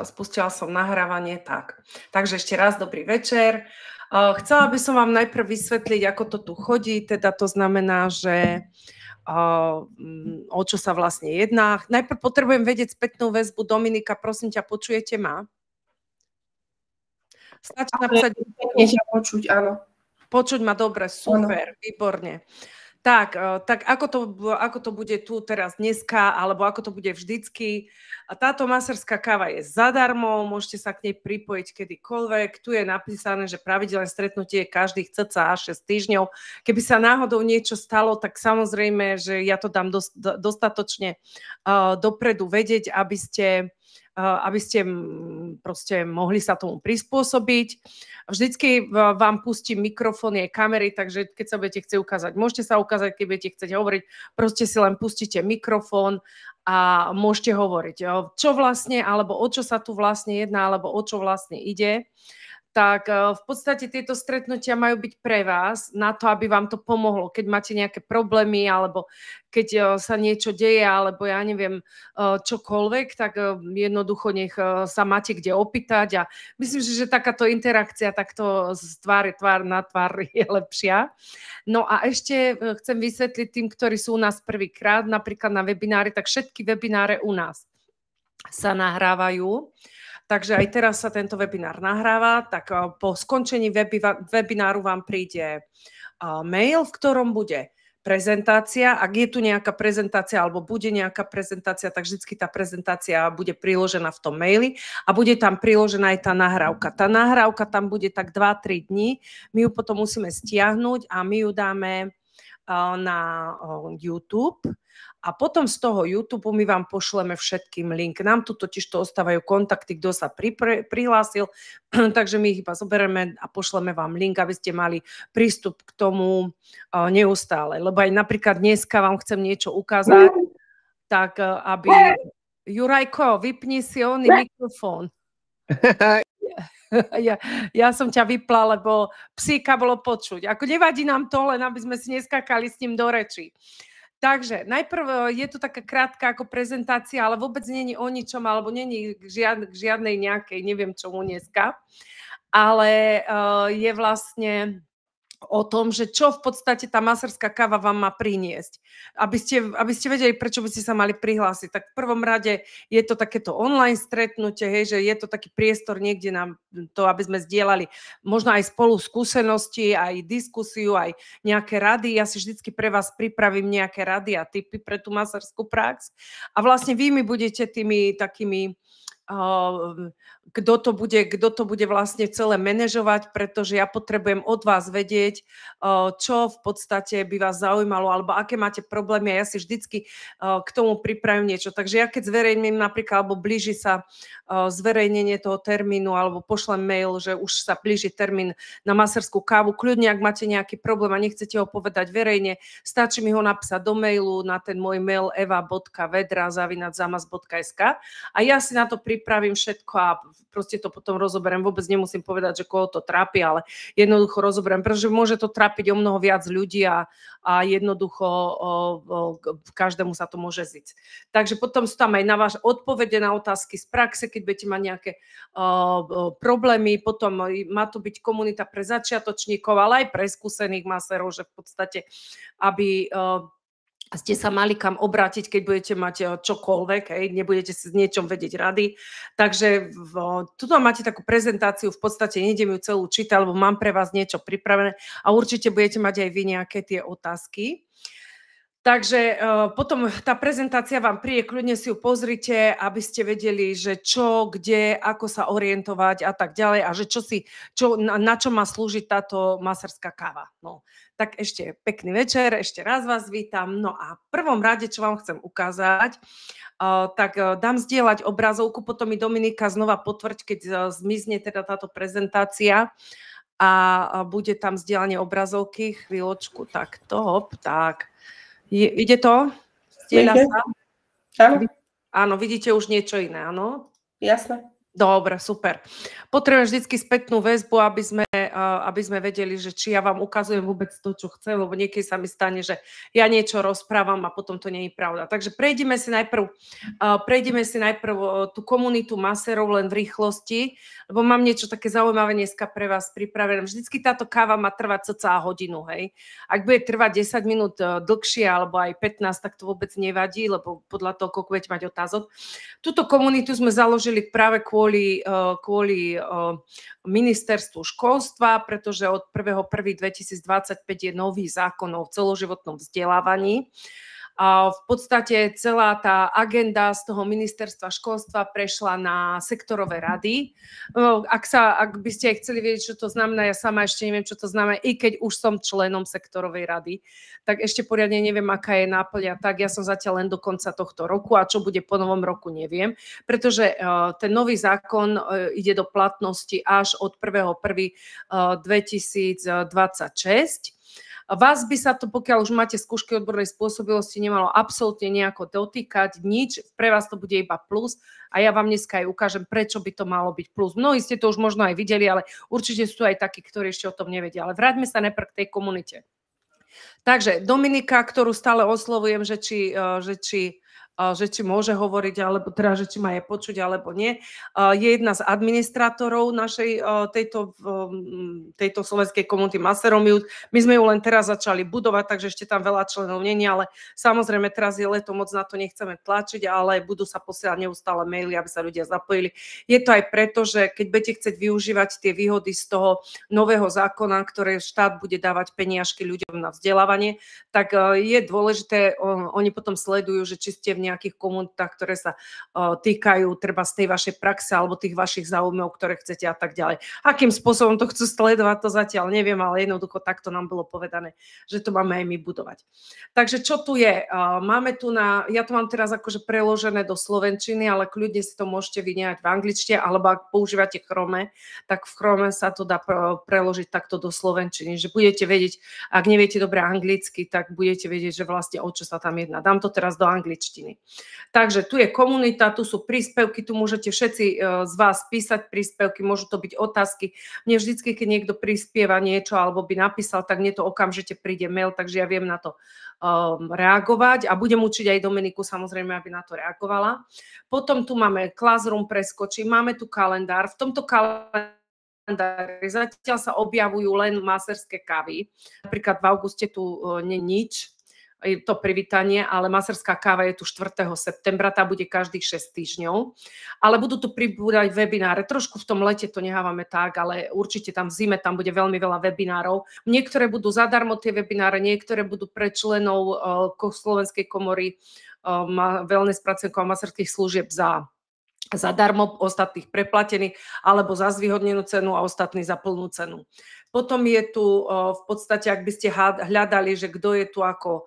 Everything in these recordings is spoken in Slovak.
spustila som nahrávanie tak. Takže ešte raz dobrý večer. Chcela by som vám najprv vysvetliť, ako to tu chodí, teda to znamená, že o čo sa vlastne jedná. Najprv potrebujem vedieť spätnú väzbu. Dominika, prosím ťa, počujete ma? Stačí napísať... Počuť, áno. Počuť ma dobre, super, výborne. Tak ako to bude tu teraz dneska, alebo ako to bude vždycky. A táto maserská káva je zadarmo, môžete sa k nej pripojiť kedykoľvek. Tu je napísané, že pravidelné stretnutie je každých cca 6 týždňov. Keby sa náhodou niečo stalo, tak samozrejme, že ja to dám dostatočne dopredu vedieť, aby ste proste mohli sa tomu prispôsobiť. Vždycky vám pustím mikrofóny aj kamery, takže keď sa budete chcieť ukázať, môžete sa ukázať, keď budete chcieť hovoriť, proste si len pustíte mikrofón a môžete hovoriť. Čo vlastne, alebo o čo sa tu vlastne jedná, alebo o čo vlastne ide. Tak v podstate tieto stretnutia majú byť pre vás na to, aby vám to pomohlo, keď máte nejaké problémy alebo keď sa niečo deje alebo ja neviem čokoľvek, tak jednoducho nech sa máte kde opýtať a myslím si, že takáto interakcia takto z tvár na tvár je lepšia. No a ešte chcem vysvetliť tým, ktorí sú u nás prvýkrát, napríklad na webinári, tak všetky webináre u nás sa nahrávajú. Takže aj teraz sa tento webinár nahráva, tak po skončení webináru vám príde mail, v ktorom bude prezentácia. Ak je tu nejaká prezentácia alebo bude nejaká prezentácia, tak vždy tá prezentácia bude priložená v tom maili a bude tam priložená aj tá nahrávka. Tá nahrávka tam bude tak 2-3 dní, my ju potom musíme stiahnuť a my ju dáme na YouTube. A potom z toho YouTube my vám pošleme všetkým link. Nám tu totiž to ostávajú kontakty, kto sa prihlásil, takže my ich iba zoberieme a pošleme vám link, aby ste mali prístup k tomu neustále. Lebo aj napríklad dneska vám chcem niečo ukázať, tak aby... Jurajko, vypni si oný mikrofón. Ja som ťa vypla, lebo psíka bolo počuť. Ako nevadí nám to, len aby sme si neskakali s ním do reči. Takže najprv je to taká krátka ako prezentácia, ale vôbec nie je o ničom, alebo nie je k žiadnej nejakej, neviem čomu dneska, ale je vlastne o tom, že čo v podstate tá maserská káva vám má priniesť. Aby ste vedeli, prečo by ste sa mali prihlásiť. Tak v prvom rade je to takéto online stretnutie, hej, že je to taký priestor niekde na to, aby sme zdieľali možno aj spolu skúsenosti, aj diskusiu, aj nejaké rady. Ja si vždycky pre vás pripravím nejaké rady a tipy pre tú maserskú prax. A vlastne vy mi budete tými takými kto to bude vlastne celé manažovať, pretože ja potrebujem od vás vedieť, čo v podstate by vás zaujímalo, alebo aké máte problémy a ja si vždycky k tomu pripravím niečo. Takže ja keď zverejním napríklad, alebo blíži sa zverejnenie toho termínu, alebo pošlem mail, že už sa blíži termín na maserskú kávu, kľudne, ak máte nejaký problém a nechcete ho povedať verejne, stačí mi ho napísať do mailu na ten môj mail eva.vedra@zamas.sk a ja si na to pripravím všetko a proste to potom rozoberiem. Vôbec nemusím povedať, že koho to trápi, ale jednoducho rozoberiem, pretože môže to trápiť o mnoho viac ľudí a jednoducho každému sa to môže ziť. Takže potom sú tam aj na vaše odpovede na otázky z praxe, keď budete mať nejaké problémy. Potom má to byť komunita pre začiatočníkov, ale aj pre skúsených maserov, že v podstate, aby ste sa mali kam obrátiť, keď budete mať čokoľvek, hej, nebudete si s niečom vedieť rady. Takže tuto máte takú prezentáciu, v podstate nejdem ju celú čítať, lebo mám pre vás niečo pripravené a určite budete mať aj vy nejaké tie otázky. Takže potom tá prezentácia vám príde, kľudne si ju pozrite, aby ste vedeli, že čo, kde, ako sa orientovať a tak ďalej a že na čo má slúžiť táto maserská káva. No. Tak ešte pekný večer, ešte raz vás vítam. No a v prvom rade, čo vám chcem ukázať, tak dám zdieľať obrazovku, potom mi Dominika znova potvrď, keď zmizne teda táto prezentácia a bude tam zdieľanie obrazovky. Chvíľočku, tak to, hop, tak. Ide to? Zdieľa sa? Áno. Áno, vidíte už niečo iné, áno? Jasné. Dobre, super. Potrebujem vždycky spätnú väzbu, aby sme aby sme vedeli, že či ja vám ukazujem vôbec to, čo chcem, lebo niekedy sa mi stane, že ja niečo rozprávam a potom to nie je pravda. Takže prejdeme si najprv tú komunitu maserov len v rýchlosti, lebo mám niečo také zaujímavé dneska pre vás pripravené. Vždycky táto káva má trvať cca hodinu, hej. Ak bude trvať 10 minút dlhšie alebo aj 15, tak to vôbec nevadí, lebo podľa toho, koľko budete mať otázok. Túto komunitu sme založili práve kvôli ministerstvu školstva, pretože od 1.1.2025 je nový zákon o celoživotnom vzdelávaní. A v podstate celá tá agenda z toho ministerstva školstva prešla na sektorové rady. Ak by ste chceli vedieť, čo to znamená, ja sama ešte neviem, čo to znamená, i keď už som členom sektorovej rady, tak ešte poriadne neviem, aká je náplň a tak. Ja som zatiaľ len do konca tohto roku a čo bude po novom roku, neviem, pretože ten nový zákon ide do platnosti až od 1.1.2026. Vás by sa to, pokiaľ už máte skúšky odbornej spôsobilosti, nemalo absolútne nejako dotýkať, nič, pre vás to bude iba plus a ja vám dneska aj ukážem, prečo by to malo byť plus. Mnohí ste to už možno aj videli, ale určite sú aj takí, ktorí ešte o tom nevedia. Ale vráťme sa najprv k tej komunite. Takže Dominika, ktorú stále oslovujem, že či môže hovoriť, alebo teda, že či má je počuť, alebo nie, je jedna z administrátorov našej tejto slovenskej komunity Maserom Youth. My sme ju len teraz začali budovať, takže ešte tam veľa členov nie, ale samozrejme teraz je leto, moc na to nechceme tlačiť, ale budú sa posielať neustále maily, aby sa ľudia zapojili. Je to aj preto, že keď budete chcieť využívať tie výhody z toho nového zákona, ktoré štát bude dávať peniažky ľuďom na vzdelávanie, tak je dôležité, oni potom sledujú, že či ste v nejakých komunitách, ktoré sa týkajú treba z tej vašej praxe alebo tých vašich záujmov, ktoré chcete a tak ďalej. Akým spôsobom to chcú sledovať, to zatiaľ neviem, ale jednoducho takto nám bolo povedané, že to máme aj my budovať. Takže čo tu je? Máme tu ja to mám teraz akože preložené do slovenčiny, ale kľudne si to môžete vyňať v angličtine, alebo ak používate Chrome, tak v Chrome sa to dá preložiť takto do slovenčiny, že budete vedieť, ak neviete dobre anglicky, tak budete vedieť, že vlastne o čo sa tam jedná. Dám to teraz do angličtiny. Takže tu je komunita, tu sú príspevky, tu môžete všetci z vás písať príspevky, môžu to byť otázky. Mne vždycky, keď niekto prispieva niečo alebo by napísal, tak mne to okamžite príde mail, takže ja viem na to reagovať a budem učiť aj Dominiku samozrejme, aby na to reagovala. Potom tu máme Classroom preskočí, máme tu kalendár. V tomto kalendári zatiaľ sa objavujú len maserské kávy. Napríklad v auguste tu nie nič, je to privítanie, ale maserská káva je tu 4. septembra, tá bude každých 6 týždňov. Ale budú tu pribúdať webináre. Trošku v tom lete to nehávame tak, ale určite tam v zime tam bude veľmi veľa webinárov. Niektoré budú zadarmo tie webináre, niektoré budú pre členov Slovenskej komory wellness pracovníkov a maserských služieb zadarmo, ostatných preplatených, alebo za zvýhodnenú cenu a ostatní za plnú cenu. Potom je tu v podstate, ak by ste hľadali, že kto je tu ako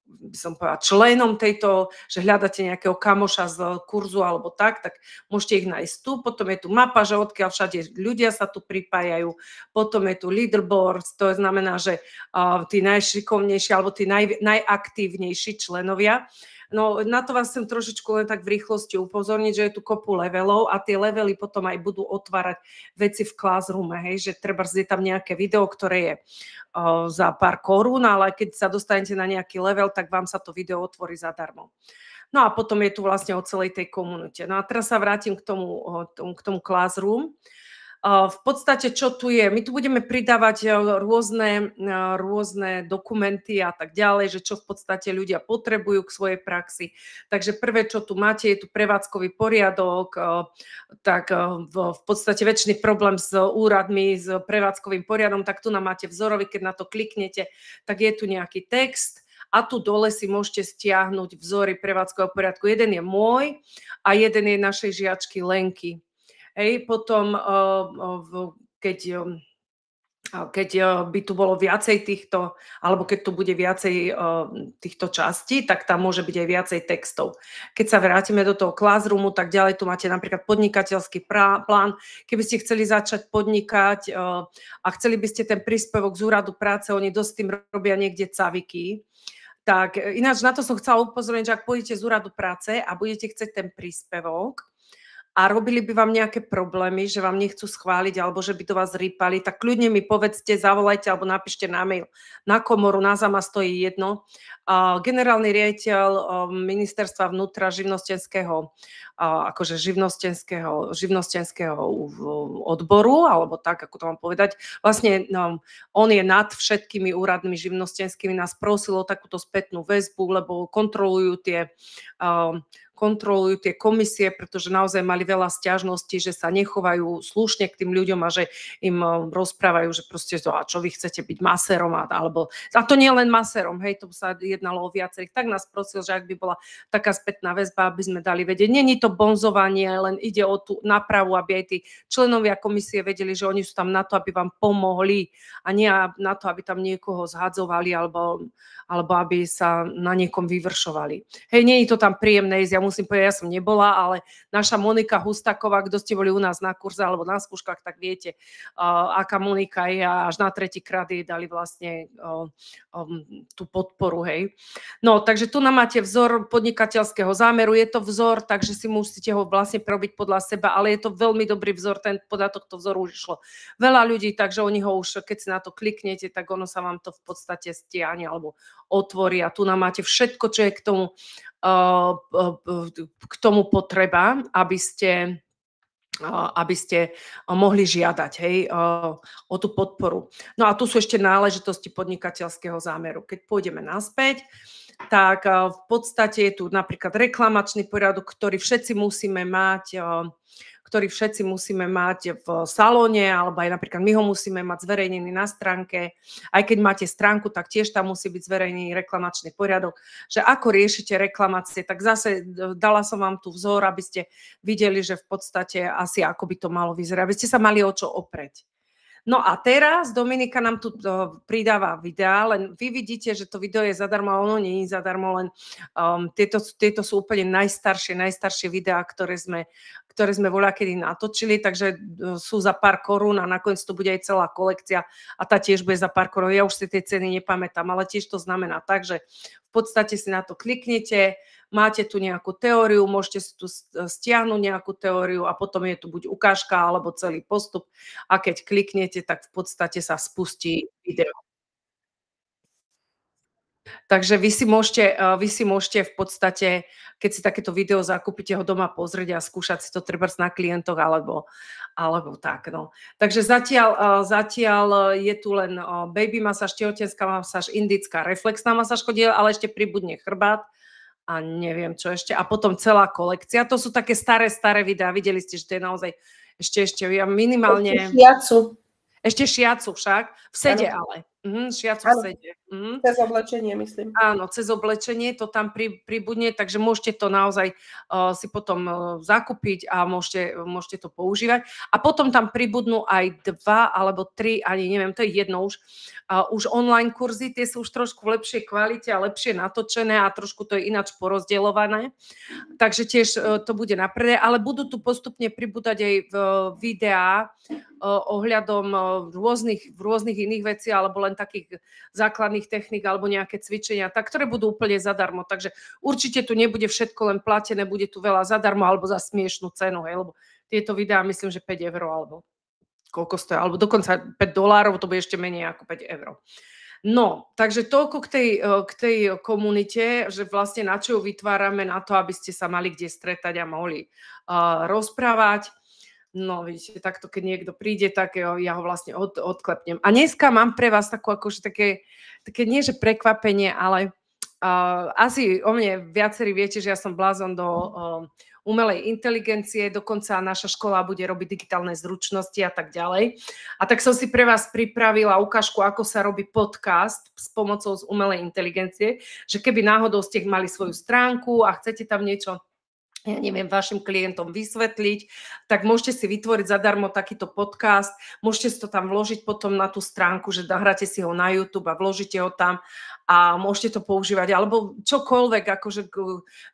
by som povedala, členom tejto, že hľadáte nejakého kamoša z kurzu alebo tak môžete ich nájsť tu. Potom je tu mapa, že odkiaľ všade ľudia sa tu pripájajú. Potom je tu leaderboard, to znamená, že tí najšikovnejší alebo tí najaktívnejší členovia. No na to vás chcem trošičku len tak v rýchlosti upozorniť, že je tu kopu levelov a tie levely potom aj budú otvárať veci v Classroome, hej, že treba je tam nejaké video, ktoré je za pár korún, ale keď sa dostanete na nejaký level, tak vám sa to video otvorí zadarmo. No a potom je tu vlastne o celej tej komunite. No a teraz sa vrátim k tomu Classroom. V podstate, čo tu je? My tu budeme pridávať rôzne dokumenty a tak ďalej, že čo v podstate ľudia potrebujú k svojej praxi. Takže prvé, čo tu máte, je tu prevádzkový poriadok, tak v podstate väčšiný problém s úradmi, s prevádzkovým poriadom, tak tu nám máte vzorový, keď na to kliknete, tak je tu nejaký text. A tu dole si môžete stiahnuť vzory prevádzkového poriadku. Jeden je môj a jeden je našej žiačky Lenky. Hej, potom, keď by tu bolo viacej týchto, alebo keď tu bude viacej týchto častí, tak tam môže byť aj viacej textov. Keď sa vrátime do toho Classroomu, tak ďalej tu máte napríklad podnikateľský plán. Keby ste chceli začať podnikať a chceli by ste ten príspevok z úradu práce, oni dosť tým robia niekde caviky. Tak ináč na to som chcela upozorniť, že ak pôjdete z úradu práce a budete chcieť ten príspevok, a robili by vám nejaké problémy, že vám nechcú schváliť alebo že by do vás rýpali, tak kľudne mi povedzte, zavolajte alebo napíšte na mail, na komoru, na ZAMA stojí jedno. Generálny riaditeľ ministerstva vnútra živnostenského, akože živnostenského odboru, alebo tak, ako to mám povedať. Vlastne on je nad všetkými úradmi živnostenskými, nás prosil o takúto spätnú väzbu, lebo kontrolujú tie komisie, pretože naozaj mali veľa sťažností, že sa nechovajú slušne k tým ľuďom a že im rozprávajú, že proste a čo vy chcete byť masérom, alebo a to nie len masérom, hej, to sa jednalo o viacerých. Tak nás prosil, že ak by bola taká spätná väzba, aby sme dali vedieť. Není to bonzovanie, len ide o tú nápravu, aby aj tí členovia komisie vedeli, že oni sú tam na to, aby vám pomohli a nie na to, aby tam niekoho zhadzovali alebo aby sa na niekom vyvršovali. Hej, nie je to tam príjemné ísť, ja musím povedať, ja som nebola, ale naša Monika Hustaková, kto ste boli u nás na kurze alebo na skúškach, tak viete, aká Monika je a až na tretíkrát jej dali vlastne tú podporu, hej. No, takže tu nám máte vzor podnikateľského zámeru, je to vzor, takže si musíte ho vlastne prerobiť podľa seba, ale je to veľmi dobrý vzor, podľa tohto vzoru už išlo veľa ľudí, takže oni ho už, keď si na to kliknete, tak ono sa vám to v podstate stiahne alebo otvorí a tu nám máte všetko, čo je k tomu potreba, aby ste mohli žiadať, hej, o tú podporu. No a tu sú ešte náležitosti podnikateľského zámeru. Keď pôjdeme naspäť, tak v podstate je tu napríklad reklamačný poriadok, ktorý všetci musíme mať v salóne, alebo aj napríklad my ho musíme mať zverejnený na stránke. Aj keď máte stránku, tak tiež tam musí byť zverejnený reklamačný poriadok. Že ako riešite reklamácie, tak zase dala som vám tu vzor, aby ste videli, že v podstate asi ako by to malo vyzerať, aby ste sa mali o čo oprieť. No a teraz Dominika nám tu pridáva videá, len vy vidíte, že to video je zadarmo, a ono nie je zadarmo, len tieto sú úplne najstaršie videá, ktoré sme voľakedy natočili, takže sú za pár korún a nakoniec to bude aj celá kolekcia a tá tiež bude za pár korún. Ja už si tie ceny nepamätám, ale tiež to znamená tak, že v podstate si na to kliknete, máte tu nejakú teóriu, môžete si tu stiahnuť nejakú teóriu a potom je tu buď ukážka alebo celý postup a keď kliknete, tak v podstate sa spustí video. Takže vy si môžete v podstate, keď si takéto video zakúpite, ho doma pozrieť a skúšať si to trebárs na klientoch alebo tak. No. Takže zatiaľ je tu len baby masáž, tehotenská masáž, indická reflexná masáž, ale ešte pribudne chrbát a neviem čo ešte. A potom celá kolekcia. To sú také staré videá. Videli ste, že to je naozaj ešte ja minimálne... Ešte šiacu však. V sede ale. Šiacu v sede. Cez oblečenie, myslím. Áno, cez oblečenie to tam pribudne, takže môžete to naozaj si potom zakúpiť a môžete to používať. A potom tam pribudnú aj 2 alebo 3, ani neviem, to je jedno už online kurzy, tie sú už trošku v lepšej kvalite a lepšie natočené a trošku to je ináč porozdeľované. Takže tiež to bude na predaj, ale budú tu postupne pribúdať aj videá ohľadom rôznych iných vecí alebo len takých základných techník alebo nejaké cvičenia, tak ktoré budú úplne zadarmo. Takže určite tu nebude všetko len platené, bude tu veľa zadarmo alebo za smiešnú cenu, hej, lebo tieto videá myslím, že 5 € alebo koľko stojí, alebo dokonca $5, to bude ešte menej ako 5 €. No, takže toľko k tej komunite, že vlastne na čo ju vytvárame, na to, aby ste sa mali kde stretať a mohli rozprávať. No, vidíte, takto keď niekto príde, tak ja ho vlastne odklepnem. A dneska mám pre vás takú akože také nie že prekvapenie, ale asi o mne viacerí viete, že ja som blázon do umelej inteligencie, dokonca naša škola bude robiť digitálne zručnosti a tak ďalej. A tak som si pre vás pripravila ukážku, ako sa robí podcast s pomocou z umelej inteligencie, že keby náhodou ste mali svoju stránku a chcete tam niečo, ja neviem, vašim klientom vysvetliť, tak môžete si vytvoriť zadarmo takýto podcast, môžete si to tam vložiť potom na tú stránku, že nahráte si ho na YouTube a vložíte ho tam a môžete to používať, alebo čokoľvek, akože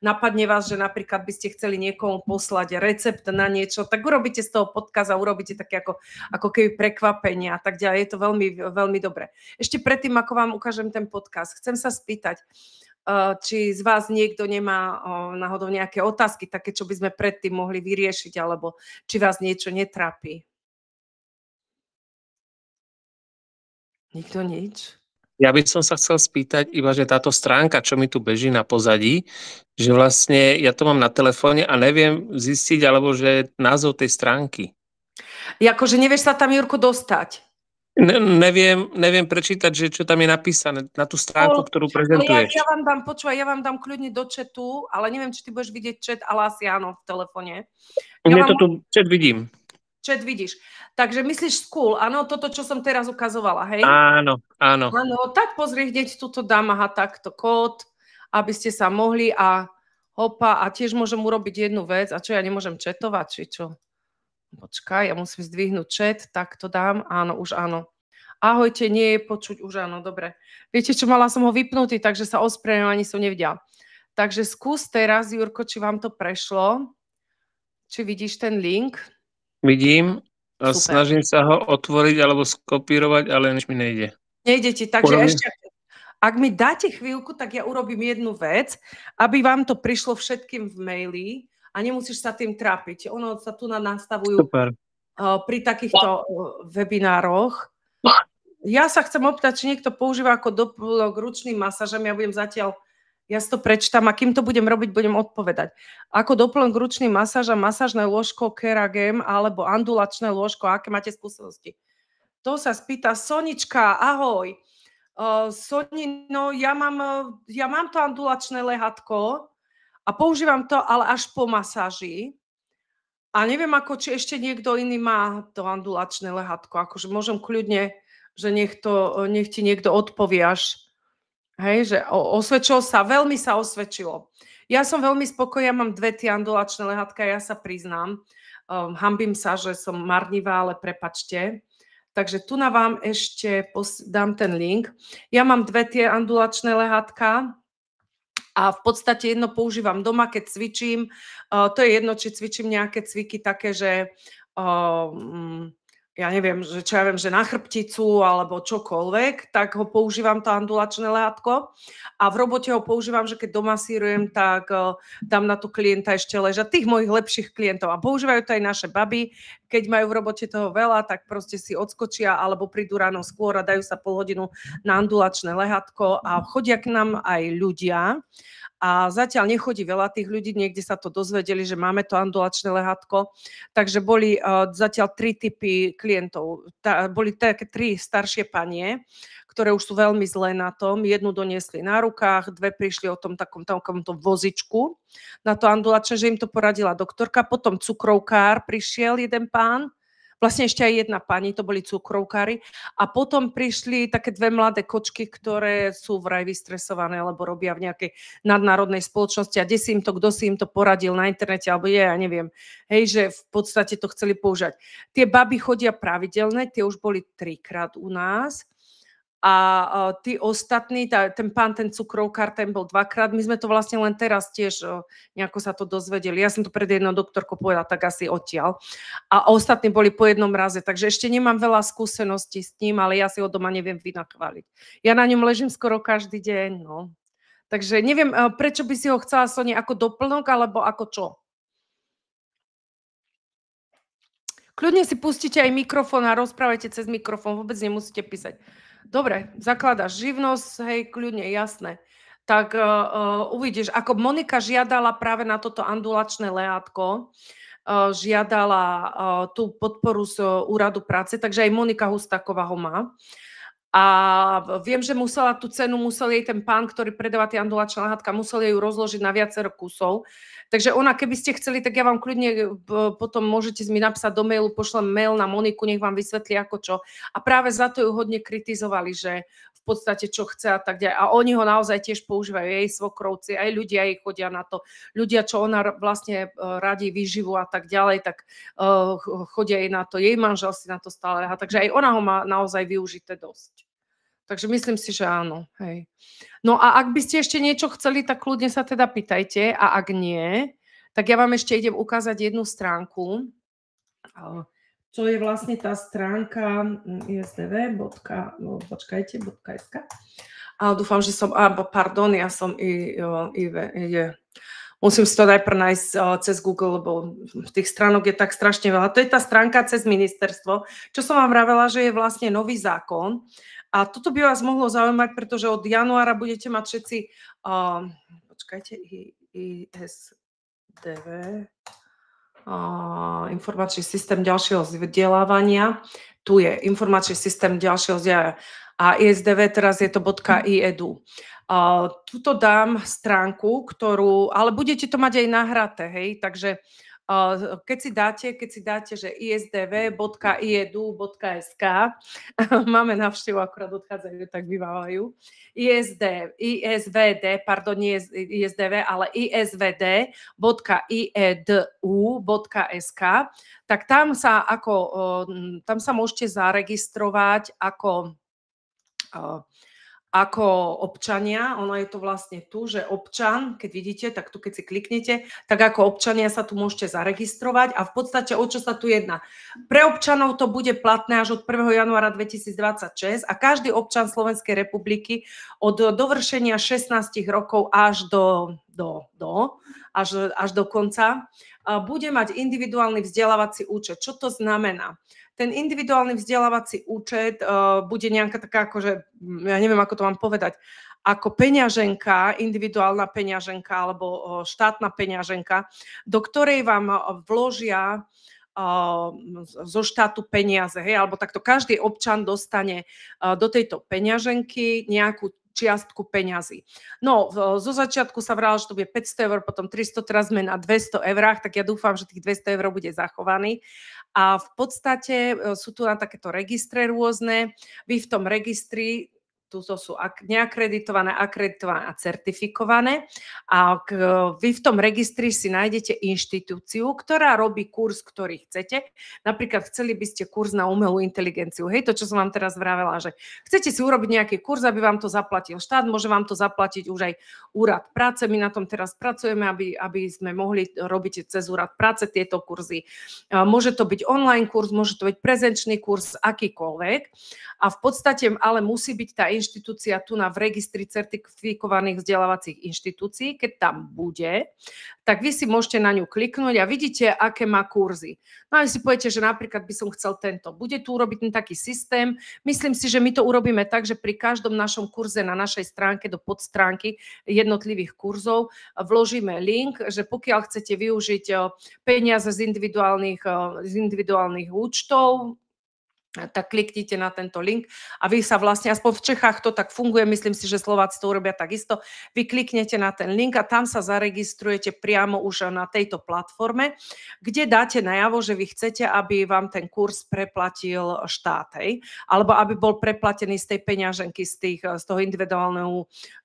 napadne vás, že napríklad by ste chceli niekomu poslať recept na niečo, tak urobíte z toho podcast a urobíte také ako keby prekvapenie a tak ďalej. Je to veľmi, veľmi dobré. Ešte predtým, ako vám ukážem ten podcast, chcem sa spýtať, či z vás niekto nemá náhodou nejaké otázky, také, čo by sme predtým mohli vyriešiť, alebo či vás niečo netrápi. Nikto nič? Ja by som sa chcel spýtať iba, že táto stránka, čo mi tu beží na pozadí, že vlastne ja to mám na telefóne a neviem zistiť, alebo že názov tej stránky. Akože nevieš sa tam, Jurko, dostať? Neviem prečítať, že čo tam je napísané na tú stránku, ktorú prezentuješ. Ja vám dám, počúvaj, ja vám dám kľudne do chatu, ale neviem, či ty budeš vidieť chat, ale asi áno v telefóne. Ja to tu chat vidím. Chat vidíš. Takže myslíš school, áno, toto, čo som teraz ukazovala, hej? Áno. Áno, tak pozri, hneď túto dám, aha, takto kód, aby ste sa mohli a hopa, a tiež môžem urobiť jednu vec, a čo, ja nemôžem chatovať, či čo? Počkaj, ja musím zdvihnúť chat, tak to dám, áno, už áno. Ahojte, nie je počuť, už áno, dobre. Viete čo, mala som ho vypnutý, takže sa ospravedlňujem, ani som nevidela. Takže skús teraz, Jurko, či vám to prešlo. Či vidíš ten link? Vidím. A Super. snažím sa ho otvoriť alebo skopírovať, ale nič mi nejde. Nejde ti, takže ešte, ak mi dáte chvíľku, tak ja urobím jednu vec, aby vám to prišlo všetkým v maili a nemusíš sa tým trápiť. Ono sa tu nastavujú pri takýchto webinároch. Ja sa chcem opýtať, či niekto používa ako doplnok ručným masážem. Ja budem zatiaľ, ja si to prečítam a kým to budem robiť, budem odpovedať. Ako doplnok ručným masážem, masážne lôžko, Keragem alebo andulačné lôžko, aké máte skúsenosti? To sa spýta Sonička, ahoj. Soni, no ja mám to andulačné lehatko a používam to, ale až po masáži. A neviem, ako či ešte niekto iný má to andulačné lehatko. Akože môžem kľudne, že nech ti niekto odpovie až. Hej, že osvedčilo sa, veľmi sa osvedčilo. Ja som veľmi spokojná, ja mám 2 tie andulačné lehatka, ja sa priznám. Hanbím sa, že som marnivá, ale prepačte. Takže tu na vám ešte dám ten link. Ja mám 2 tie andulačné lehátka a v podstate jedno používam doma, keď cvičím. To je jedno, či cvičím nejaké cviky také, že ja neviem, že na chrbticu alebo čokoľvek, tak ho používam to andulačné lehátko. A v robote ho používam, že keď domasírujem, tak dám na tú klienta ešte ležať, tých mojich lepších klientov. A používajú to aj naše baby. Keď majú v robote toho veľa, tak proste si odskočia alebo prídu ráno skôr a dajú sa pol hodinu na andulačné lehátko a chodia k nám aj ľudia. A zatiaľ nechodí veľa tých ľudí, niekde sa to dozvedeli, že máme to andulačné lehátko. Takže boli zatiaľ 3 typy klientov. Boli také 3 staršie panie, ktoré už sú veľmi zlé na tom. Jednu doniesli na rukách, 2 prišli o tom takomto vozičku na to andulačné, že im to poradila doktorka. Potom cukrovkár prišiel jeden pán, vlastne ešte aj jedna pani, to boli cukrovkári. A potom prišli také 2 mladé kočky, ktoré sú vraj vystresované, lebo robia v nejakej nadnárodnej spoločnosti a kto si im to poradil na internete, alebo ja neviem. Hej, že v podstate to chceli používať. Tie baby chodia pravidelne, tie už boli 3-krát u nás. A tí ostatní, ten pán, ten cukrovkár, ten bol 2-krát. My sme to vlastne len teraz tiež nejako sa to dozvedeli. Ja som to pred jednou doktorkou povedala, tak asi odtiaľ. A ostatní boli po jednom raze. Takže ešte nemám veľa skúseností s ním, ale ja si ho doma neviem vynachváliť. Ja na ňom ležím skoro každý deň. No. Takže neviem, prečo by si ho chcela, Sonia, ako doplnok, alebo ako čo? Kľudne si pustíte aj mikrofón a rozprávajte cez mikrofón, vôbec nemusíte písať. Dobre, zakladaš živnosť, hej, kľudne, jasné. Tak uvidíš, ako Monika žiadala práve na toto andulačné lehátko, žiadala tú podporu z úradu práce, takže aj Monika Hustáková ho má. A viem, že musel jej ten pán, ktorý predáva tie andulačné lehátka, musel jej ju rozložiť na viacero kusov. Takže ona, keby ste chceli, tak ja vám kľudne potom môžete mi napísať do mailu, pošlem mail na Moniku, nech vám vysvetlí ako čo. A práve za to ju hodne kritizovali, že v podstate čo chce a tak ďalej. A oni ho naozaj tiež používajú, jej svokrovci, aj ľudia jej chodia na to. Ľudia, čo ona vlastne radí výživu a tak ďalej, tak chodia jej na to. Jej manžel si na to stále. Takže aj ona ho má naozaj využité dosť. Takže myslím si, že áno. Hej. No a ak by ste ešte niečo chceli, tak kľudne sa teda pýtajte. A ak nie, tak ja vám ešte idem ukázať jednu stránku, čo je vlastne tá stránka isdv.sk. A Dúfam, že som, pardon, ja som musím si to najprv nájsť cez Google, lebo tých stránok je tak strašne veľa. To je tá stránka cez ministerstvo, čo som vám vravela, že je vlastne nový zákon. A toto by vás mohlo zaujímať, pretože od januára budete mať všetci, počkajte, ISDV, informačný systém ďalšieho vzdelávania. Tu je informačný systém ďalšieho vzdelávania. A ISDV teraz je to .iedu. Tuto dám stránku, ktorú, ale budete to mať aj nahraté, hej, takže keď si dáte, že isdv.iedu.sk, máme návštevu, akurát odchádzajú, tak vyvávajú, nie ISDV, ale isvd.iedu.sk, tak tam sa môžete zaregistrovať ako občania. Ono je to vlastne tu, že občan, keď vidíte, tak tu keď si kliknete, tak ako občania sa tu môžete zaregistrovať a v podstate o čo sa tu jedná. Pre občanov to bude platné až od 1. januára 2026 a každý občan Slovenskej republiky od dovršenia 16 rokov až do konca bude mať individuálny vzdelávací účet. Čo to znamená? Ten individuálny vzdelávací účet bude nejaká taká, akože, ja neviem, ako to mám povedať, ako peňaženka, individuálna peňaženka alebo štátna peňaženka, do ktorej vám vložia zo štátu peniaze, hej, alebo takto každý občan dostane do tejto peňaženky nejakú čiastku peňazí. No, zo začiatku sa vralo, že to bude 500 eur, potom 300, teraz sme na 200 eurách, tak ja dúfam, že tých 200 eur bude zachovaný. A v podstate sú tu na takéto registre rôzne. Vy v tom registri, tuto sú neakreditované, akreditované a certifikované. A vy v tom registri si nájdete inštitúciu, ktorá robí kurz, ktorý chcete. Napríklad chceli by ste kurz na umelú inteligenciu. Hej, to, čo som vám teraz vravela, že chcete si urobiť nejaký kurz, aby vám to zaplatil štát, môže vám to zaplatiť už aj úrad práce. My na tom teraz pracujeme, aby sme mohli robiť cez úrad práce tieto kurzy. Môže to byť online kurz, môže to byť prezenčný kurz, akýkoľvek. A v podstate ale musí byť tá inštitúcia tu v registri certifikovaných vzdelávacích inštitúcií. Keď tam bude, tak vy si môžete na ňu kliknúť a vidíte, aké má kurzy. No a vy si poviete, že napríklad by som chcel tento. Bude tu urobiť ten taký systém. Myslím si, že my to urobíme tak, že pri každom našom kurze na našej stránke do podstránky jednotlivých kurzov vložíme link, že pokiaľ chcete využiť peniaze z individuálnych účtov, tak kliknite na tento link a vy sa vlastne, aspoň v Čechách to tak funguje, myslím si, že Slováci to urobia takisto, vy kliknete na ten link a tam sa zaregistrujete priamo už na tejto platforme, kde dáte najavo, že vy chcete, aby vám ten kurz preplatil štát, hej? Alebo aby bol preplatený z tej peňaženky, z toho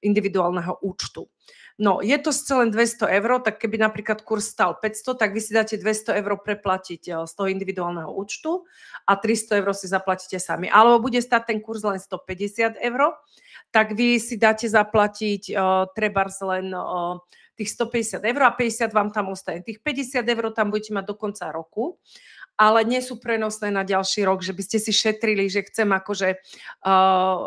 individuálneho účtu. No, je to sice len 200 eur, tak keby napríklad kurz stal 500, tak vy si dáte 200 eur preplatiť z toho individuálneho účtu a 300 eur si zaplatíte sami. Alebo bude stať ten kurz len 150 eur, tak vy si dáte zaplatiť trebárs len tých 150 eur a 50 vám tam ostane. Tých 50 eur tam budete mať do konca roku, ale nie sú prenosné na ďalší rok, že by ste si šetrili, že chcem akože,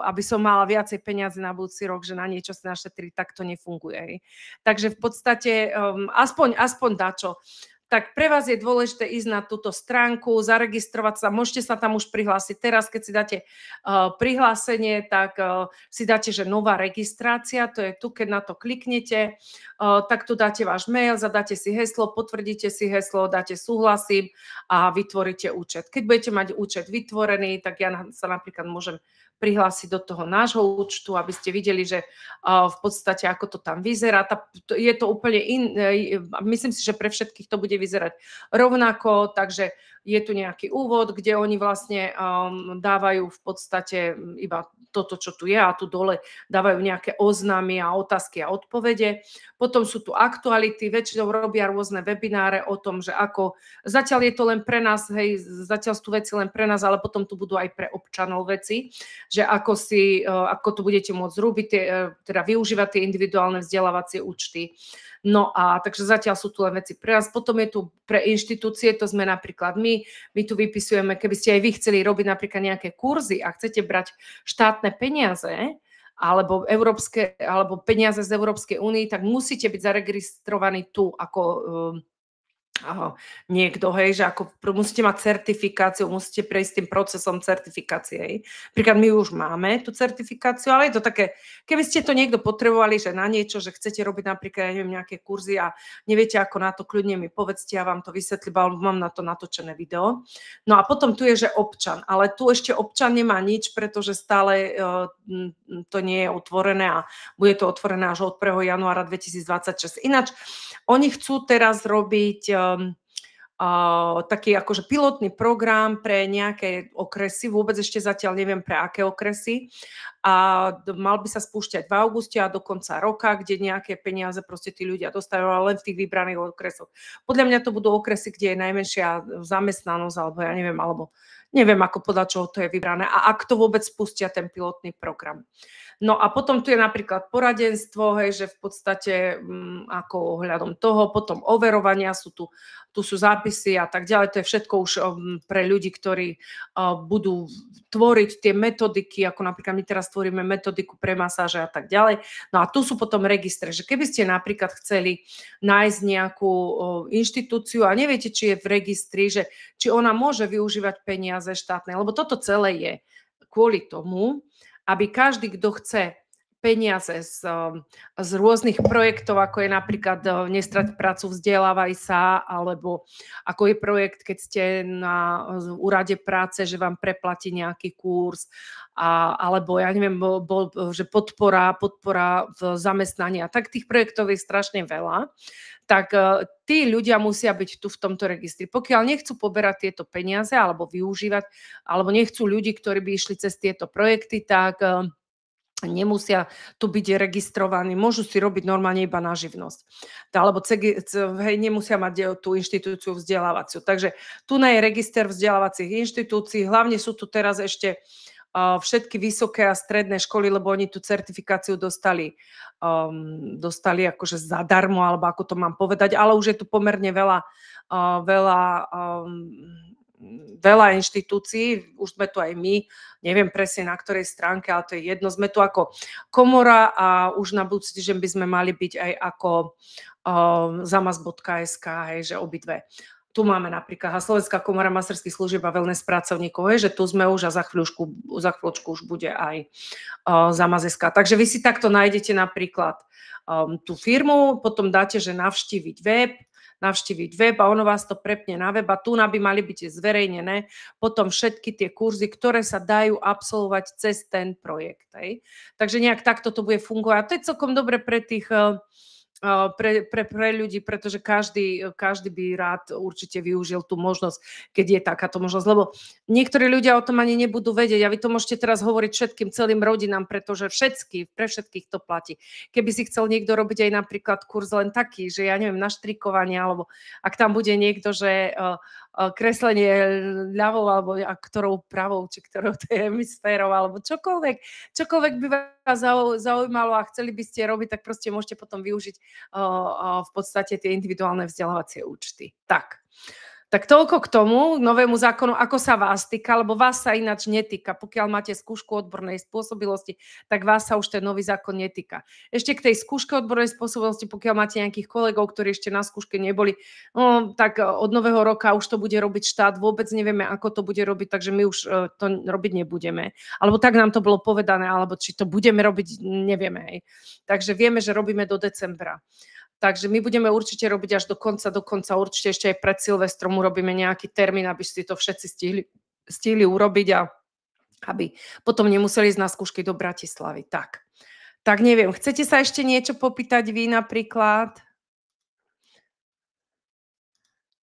aby som mala viacej peniazy na budúci rok, že na niečo si našetriť, tak to nefunguje. Hej. Takže v podstate aspoň dačo. Tak pre vás je dôležité ísť na túto stránku, zaregistrovať sa, môžete sa tam už prihlásiť. Teraz, keď si dáte prihlásenie, tak si dáte, že nová registrácia, to je tu, keď na to kliknete, tak tu dáte váš mail, zadáte si heslo, potvrdíte si heslo, dáte súhlasím a vytvoríte účet. Keď budete mať účet vytvorený, tak ja sa napríklad môžem prihlásiť do toho nášho účtu, aby ste videli, že v podstate ako to tam vyzerá. Je to úplne myslím si, že pre všetkých to bude vyzerať rovnako, takže je tu nejaký úvod, kde oni vlastne dávajú v podstate iba toto, čo tu je a tu dole dávajú nejaké oznámy a otázky a odpovede. Potom sú tu aktuality, väčšinou robia rôzne webináre o tom, že ako, zatiaľ je to len pre nás, hej, zatiaľ sú tu veci len pre nás, ale potom tu budú aj pre občanov veci, že ako tu budete môcť robiť, teda využívať tie individuálne vzdelávacie účty. No a takže zatiaľ sú tu len veci pre nás. Potom je tu pre inštitúcie, to sme napríklad my tu vypisujeme, keby ste aj vy chceli robiť napríklad nejaké kurzy a chcete brať štátne peniaze alebo peniaze z Európskej únie, tak musíte byť zaregistrovaní tu ako niekto, hej, že ako musíte mať certifikáciu, musíte prejsť tým procesom certifikácie, hej. Príklad, my už máme tú certifikáciu, ale je to také, keby ste to niekto potrebovali, že na niečo, že chcete robiť napríklad, ja neviem, nejaké kurzy a neviete ako na to, kľudne mi povedzte, ja vám to vysvetlím, alebo mám na to natočené video. No a potom tu je, že občan, ale tu ešte občan nemá nič, pretože stále to nie je otvorené a bude to otvorené až od 1. januára 2026. Ináč, oni chcú teraz robiť taký akože pilotný program pre nejaké okresy, vôbec ešte zatiaľ neviem pre aké okresy, a mal by sa spúšťať v auguste a do konca roka, kde nejaké peniaze proste tí ľudia dostajú, ale len v tých vybraných okresoch. Podľa mňa to budú okresy, kde je najmenšia zamestnanosť, alebo ja neviem, alebo neviem, ako podľa čoho to je vybrané a ak to vôbec spustia ten pilotný program. No a potom tu je napríklad poradenstvo, hej, že v podstate ako ohľadom toho, potom overovania tu sú zápisy a tak ďalej. To je všetko už pre ľudí, ktorí budú tvoriť tie metodiky, ako napríklad my teraz tvoríme metodiku pre masáže a tak ďalej. No a tu sú potom registre, že keby ste napríklad chceli nájsť nejakú inštitúciu a neviete, či je v registri, že či ona môže využívať peniaze štátne, lebo toto celé je kvôli tomu, aby každý, kto chce peniaze z rôznych projektov, ako je napríklad Nestrať prácu, vzdelávaj sa, alebo ako je projekt, keď ste na úrade práce, že vám preplatí nejaký kurz, alebo ja neviem, že podpora v zamestnaní. A tak tých projektov je strašne veľa. Tak tí ľudia musia byť tu v tomto registri. Pokiaľ nechcú poberať tieto peniaze alebo využívať, alebo nechcú ľudí, ktorí by išli cez tieto projekty, tak nemusia tu byť registrovaní, môžu si robiť normálne iba na živnosť. Alebo nemusia mať tú inštitúciu vzdelávaciu. Takže tu je register vzdelávacích inštitúcií, hlavne sú tu teraz ešte všetky vysoké a stredné školy, lebo oni tú certifikáciu dostali akože zadarmo, alebo ako to mám povedať, ale už je tu pomerne veľa inštitúcií, už sme tu aj my, neviem presne na ktorej stránke, ale to je jedno, sme tu ako komora a už na budúci týždeň by sme mali byť aj ako zamaz.sk, hej, že obidve. Tu máme napríklad Slovenská komora masterských služieb a wellness pracovníkov, že tu sme už a za chvíľočku už bude aj Zamaz.sk. Takže vy si takto nájdete napríklad tú firmu, potom dáte, že navštíviť web a ono vás to prepne na web a tu by mali byť zverejnené potom všetky tie kurzy, ktoré sa dajú absolvovať cez ten projekt. Hej. Takže nejak takto to bude fungovať. A to je celkom dobre pre tých pre ľudí, pretože každý by rád určite využil tú možnosť, keď je takáto možnosť, lebo niektorí ľudia o tom ani nebudú vedieť a vy to môžete teraz hovoriť všetkým celým rodinám, pretože pre všetkých to platí. Keby si chcel niekto robiť aj napríklad kurz len taký, že ja neviem, naštrikovanie, alebo ak tam bude niekto, že kreslenie ľavou alebo ktorou pravou, či ktorou to je hemisférou, alebo čokoľvek by vás zaujímalo a chceli by ste robiť, tak proste môžete potom využiť v podstate tie individuálne vzdelávacie účty. Tak toľko k tomu novému zákonu, ako sa vás týka, lebo vás sa ináč netýka. Pokiaľ máte skúšku odbornej spôsobilosti, tak vás sa už ten nový zákon netýka. Ešte k tej skúške odbornej spôsobilosti, pokiaľ máte nejakých kolegov, ktorí ešte na skúške neboli, tak od nového roka už to bude robiť štát. Vôbec nevieme, ako to bude robiť, takže my už to robiť nebudeme. Alebo tak nám to bolo povedané, alebo či to budeme robiť, nevieme. Hej. Takže vieme, že robíme do decembra. Takže my budeme určite robiť až do konca, určite ešte aj pred Silvestrom urobíme nejaký termín, aby si to všetci stihli urobiť a aby potom nemuseli ísť na skúšky do Bratislavy. Tak neviem, chcete sa ešte niečo popýtať vy napríklad?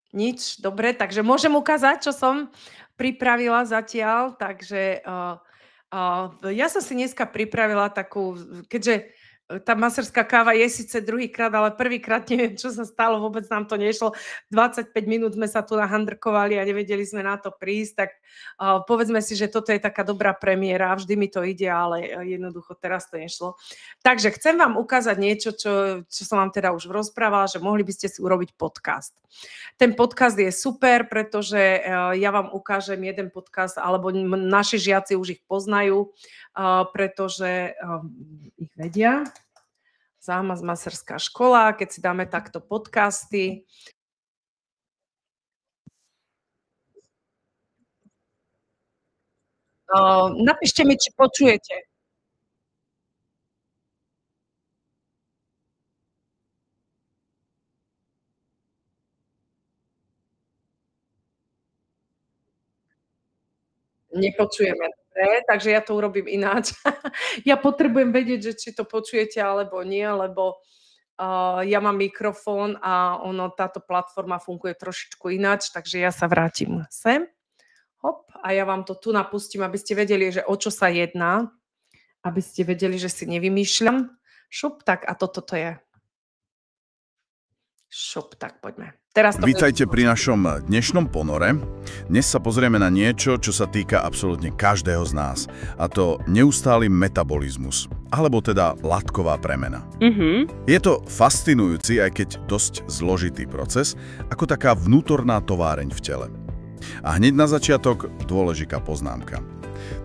Nič? Dobre, takže môžem ukázať, čo som pripravila zatiaľ. Takže ja som si dneska pripravila takú, keďže tá maserská káva je síce druhýkrát, ale prvýkrát neviem, čo sa stalo, vôbec nám to nešlo. 25 minút sme sa tu nahandrkovali a nevedeli sme na to prísť, tak povedzme si, že toto je taká dobrá premiéra, vždy mi to ide, ale jednoducho teraz to nešlo. Takže chcem vám ukázať niečo, čo som vám teda už rozprávala, že mohli by ste si urobiť podcast. Ten podcast je super, pretože ja vám ukážem jeden podcast, alebo naši žiaci už ich poznajú, pretože ich vedia. Zámas Maserská škola, keď si dáme takto podcasty. Napíšte mi, či počujete. Nepočujeme, dobre, takže ja to urobím ináč. Ja potrebujem vedieť, že či to počujete alebo nie, lebo ja mám mikrofón a táto platforma funguje trošičku ináč, takže ja sa vrátim sem. Hop, a ja vám to tu napustím, aby ste vedeli, že o čo sa jedná, aby ste vedeli, že si nevymýšľam. Šup, tak a toto je. Šup, tak poďme. Vítajte pri našom dnešnom ponore. Dnes sa pozrieme na niečo, čo sa týka absolútne každého z nás. A to neustály metabolizmus, alebo teda látková premena. Je to fascinujúci, aj keď dosť zložitý proces, ako taká vnútorná továreň v tele. A hneď na začiatok dôležitá poznámka.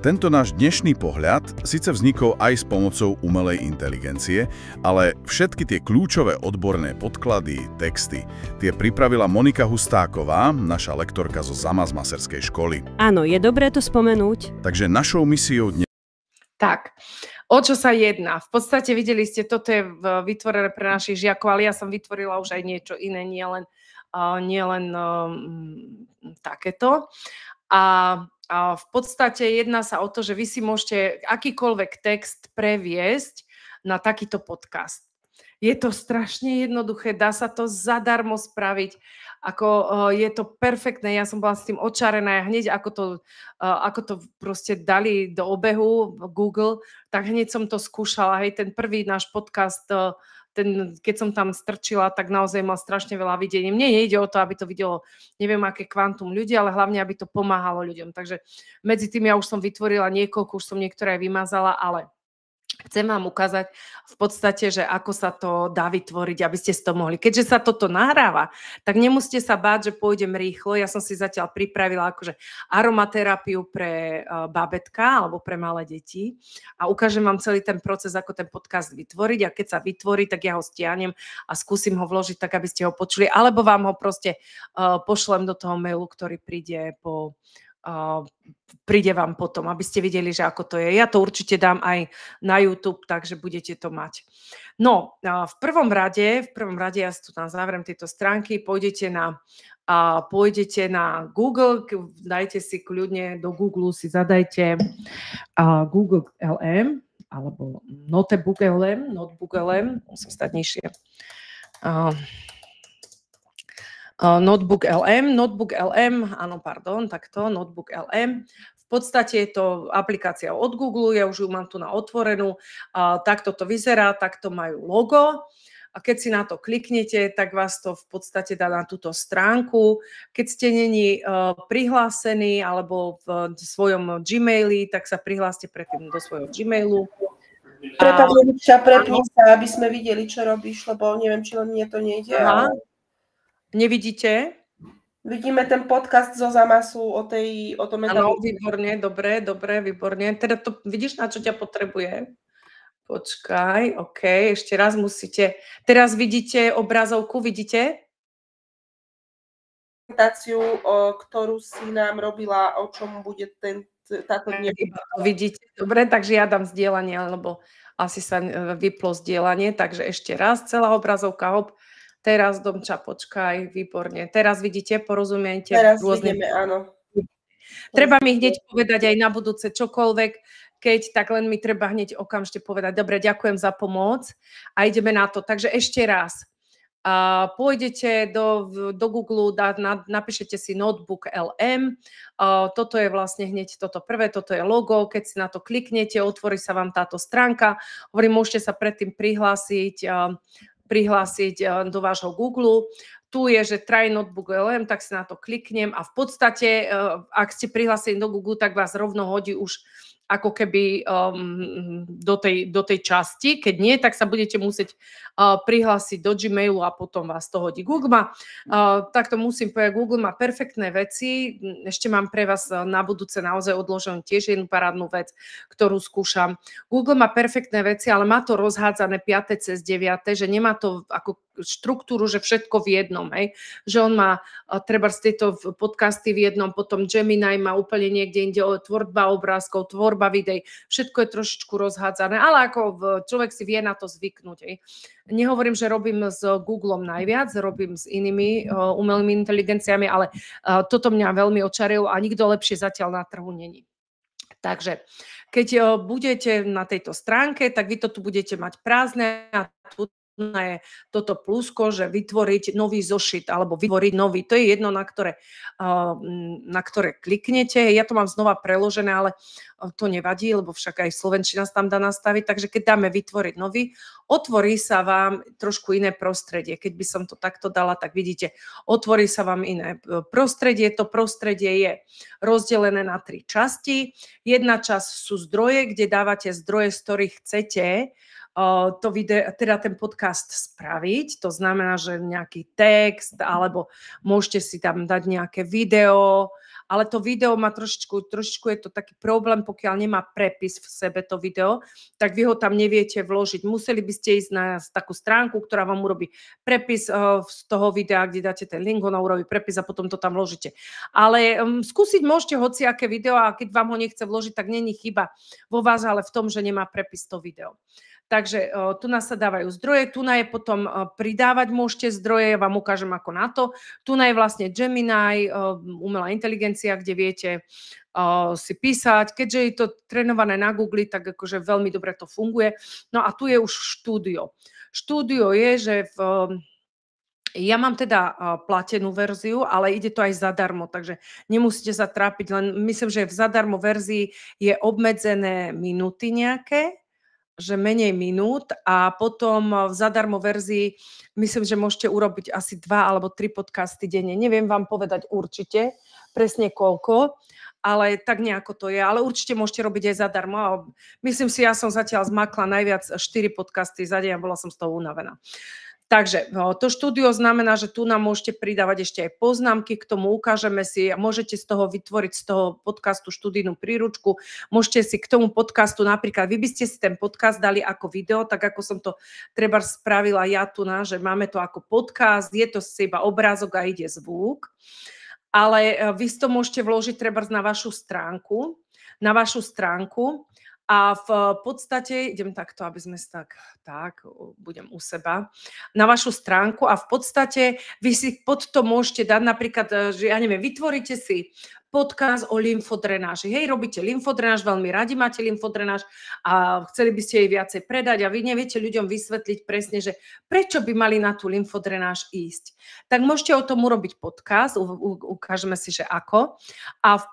Tento náš dnešný pohľad síce vznikol aj s pomocou umelej inteligencie, ale všetky tie kľúčové odborné podklady, texty, tie pripravila Monika Hustáková, naša lektorka zo Zámas Maserskej školy. Áno, je dobré to spomenúť. Takže našou misiou dnes... Tak, o čo sa jedná? V podstate videli ste, toto je vytvorené pre našich žiakov, ale ja som vytvorila už aj niečo iné, nielen takéto. A v podstate jedná sa o to, že vy si môžete akýkoľvek text previesť na takýto podcast. Je to strašne jednoduché, dá sa to zadarmo spraviť, je to perfektné, ja som bola s tým očarená, hneď ako to proste dali do obehu Google, tak hneď som to skúšala, hej, ten prvý náš podcast, keď som tam strčila, tak naozaj mal strašne veľa videní. Mne nejde o to, aby to videlo neviem aké kvantum ľudí, ale hlavne, aby to pomáhalo ľuďom. Takže medzi tým ja už som vytvorila niekoľko, už som niektoré aj vymazala, ale chcem vám ukázať v podstate, že ako sa to dá vytvoriť, aby ste si to mohli. Keďže sa toto nahráva, tak nemusíte sa báť, že pôjdem rýchlo. Ja som si zatiaľ pripravila akože aromaterapiu pre bábätka alebo pre malé deti a ukážem vám celý ten proces, ako ten podcast vytvoriť a keď sa vytvorí, tak ja ho stiahnem a skúsim ho vložiť tak, aby ste ho počuli, alebo vám ho proste pošlem do toho mailu, ktorý príde vám potom, aby ste videli, že ako to je. Ja to určite dám aj na YouTube, takže budete to mať. No, v prvom rade, ja si tu zavriem tieto stránky, pôjdete na Google, dajte si kľudne do Google, si zadajte Google LM, alebo Notebook LM, musím stať nižšie. Notebook LM, áno, pardon, takto, Notebook LM. V podstate je to aplikácia od Google, ja už ju mám tu na otvorenú. Takto to vyzerá, takto majú logo. A keď si na to kliknete, tak vás to v podstate dá na túto stránku. Keď ste není prihlásení alebo v svojom Gmaili, tak sa prihláste predtým do svojho Gmailu. Prepni sa, aby sme videli, čo robíš, lebo neviem, či len mne to nejde. Nevidíte? Vidíme ten podcast zo Zámasu o tom Áno, výborne, dobre, výborne. Teda to vidíš, na čo ťa potrebuje? Počkaj, OK, ešte raz musíte. Teraz vidíte obrazovku, vidíte? Prezentáciu, ktorú si nám robila, o čom bude táto dne. Vidíte, dobre, takže ja dám zdieľanie, lebo asi sa vyplo zdieľanie, takže ešte raz, celá obrazovka, hop. Teraz, Domča, počkaj, výborne. Teraz vidíte, porozumiete? Teraz vidíme, áno. Treba mi hneď povedať aj na budúce čokoľvek, tak len mi treba hneď okamžite povedať. Dobre, ďakujem za pomoc a ideme na to. Takže ešte raz. Pôjdete do Google, napíšete si Notebook LM. Toto je vlastne hneď toto prvé, toto je logo. Keď si na to kliknete, otvorí sa vám táto stránka. Hovorím, môžete sa predtým prihlásiť do vášho Google. Tu je, že try Notebook LM, tak si na to kliknem a v podstate, ak ste prihlásení do Google, tak vás rovno hodí už ako keby do tej časti. Keď nie, tak sa budete musieť prihlásiť do Gmailu a potom vás to hodí. Google má, takto musím povedať, Google má perfektné veci. Ešte mám pre vás na budúce naozaj odloženú tiež jednu parádnu vec, ktorú skúšam. Google má perfektné veci, ale má to rozhádzané 5. cez 9., že nemá to ako štruktúru, že všetko v jednom, hej. Že on má treba z tieto podcasty v jednom, potom Gemini má úplne niekde inde tvorba obrázkov, tvorba videí, všetko je trošičku rozhádzané, ale ako človek si vie na to zvyknúť, hej. Nehovorím, že robím s Googlom najviac, robím s inými umelými inteligenciami, ale toto mňa veľmi očarilo a nikto lepšie zatiaľ na trhu není. Takže keď budete na tejto stránke, tak vy to tu budete mať prázdne a tu je toto plusko, že vytvoriť nový zošit alebo vytvoriť nový. To je jedno, na ktoré kliknete. Ja to mám znova preložené, ale to nevadí, lebo však aj slovenčina sa tam dá nastaviť. Takže keď dáme vytvoriť nový, otvorí sa vám trošku iné prostredie. Keď by som to takto dala, tak vidíte, otvorí sa vám iné prostredie. To prostredie je rozdelené na 3 časti. Jedna časť sú zdroje, kde dávate zdroje, z ktorých chcete to video, teda ten podcast spraviť. To znamená, že nejaký text, alebo môžete si tam dať nejaké video, ale to video má trošičku je to taký problém, pokiaľ nemá prepis v sebe to video, tak vy ho tam neviete vložiť. Museli by ste ísť na takú stránku, ktorá vám urobí prepis z toho videa, kde dáte ten link, ona urobí prepis a potom to tam vložíte. Ale skúsiť môžete hociaké video a keď vám ho nechce vložiť, tak není chyba vo vás, ale v tom, že nemá prepis to video. Takže tu nás sa dávajú zdroje, tu je potom pridávať môžete zdroje, ja vám ukážem ako na to. Tu je vlastne Gemini, umelá inteligencia, kde viete si písať. Keďže je to trénované na Google, tak akože veľmi dobre to funguje. No a tu je už štúdio. Štúdio je, že ja mám teda platenú verziu, ale ide to aj zadarmo, takže nemusíte sa trápiť, len myslím, že v zadarmo verzii je obmedzené minúty nejaké, že menej minút a potom v zadarmo verzii myslím, že môžete urobiť asi 2 alebo 3 podcasty denne. Neviem vám povedať určite presne koľko, ale tak nejako to je. Ale určite môžete robiť aj zadarmo. A myslím si, ja som zatiaľ zmakla najviac 4 podcasty za deň a bola som z toho unavená. Takže to štúdio znamená, že tu nám môžete pridávať ešte aj poznámky, k tomu ukážeme si a môžete z toho vytvoriť z toho podcastu študijnú príručku. Môžete si k tomu podcastu napríklad, vy by ste si ten podcast dali ako video, tak ako som to treba spravila ja tu, že máme to ako podcast, je to iba obrázok a ide zvuk, ale vy si to môžete vložiť treba na vašu stránku, a v podstate, idem takto, aby sme sa tak, budem u seba, na vašu stránku a v podstate vy si pod to môžete dať napríklad, že ja neviem, vytvoríte si podcast o lymfodrenáži. Hej, robíte lymfodrenáž, veľmi radi máte lymfodrenáž a chceli by ste jej viacej predať a vy neviete ľuďom vysvetliť presne, že prečo by mali na tú lymfodrenáž ísť. Tak môžete o tom urobiť podcast, ukážeme si, že ako. A v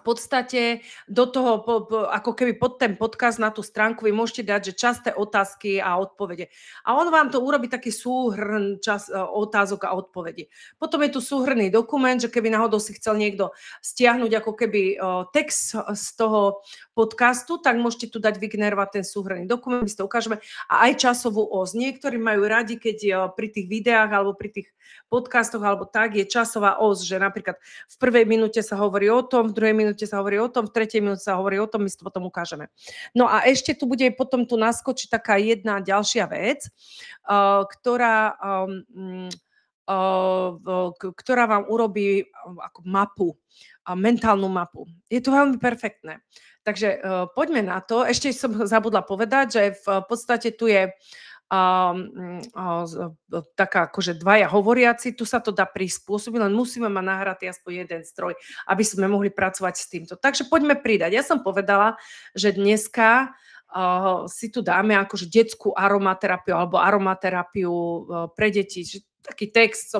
podstate do toho, ako keby pod ten podcast na tú stránku vy môžete dať, že časté otázky a odpovede. A on vám to urobí taký súhrn otázok a odpovedí. Potom je tu súhrnný dokument, že keby náhodou si chcel niekto stiahnuť ako keby text z toho podcastu, tak môžete tu dať vygenerovať ten súhrnný dokument, my si to ukážeme, a aj časovú os. Niektorí majú radi, keď pri tých videách alebo pri tých podcastoch alebo tak je časová os, že napríklad v prvej minúte sa hovorí o tom, v druhej minúte sa hovorí o tom, v tretej minúte sa hovorí o tom, my si to potom ukážeme. No a ešte tu bude potom tu naskočiť taká jedna ďalšia vec, ktorá vám urobí ako mapu, mentálnu mapu. Je to veľmi perfektné. Takže poďme na to. Ešte som zabudla povedať, že v podstate tu je taká akože dvaja hovoriaci, tu sa to dá prispôsobiť, len musíme mať nahratý aspoň jeden stroj, aby sme mohli pracovať s týmto. Takže poďme pridať. Ja som povedala, že dneska si tu dáme akože detskú aromaterapiu alebo aromaterapiu pre deti. Taký text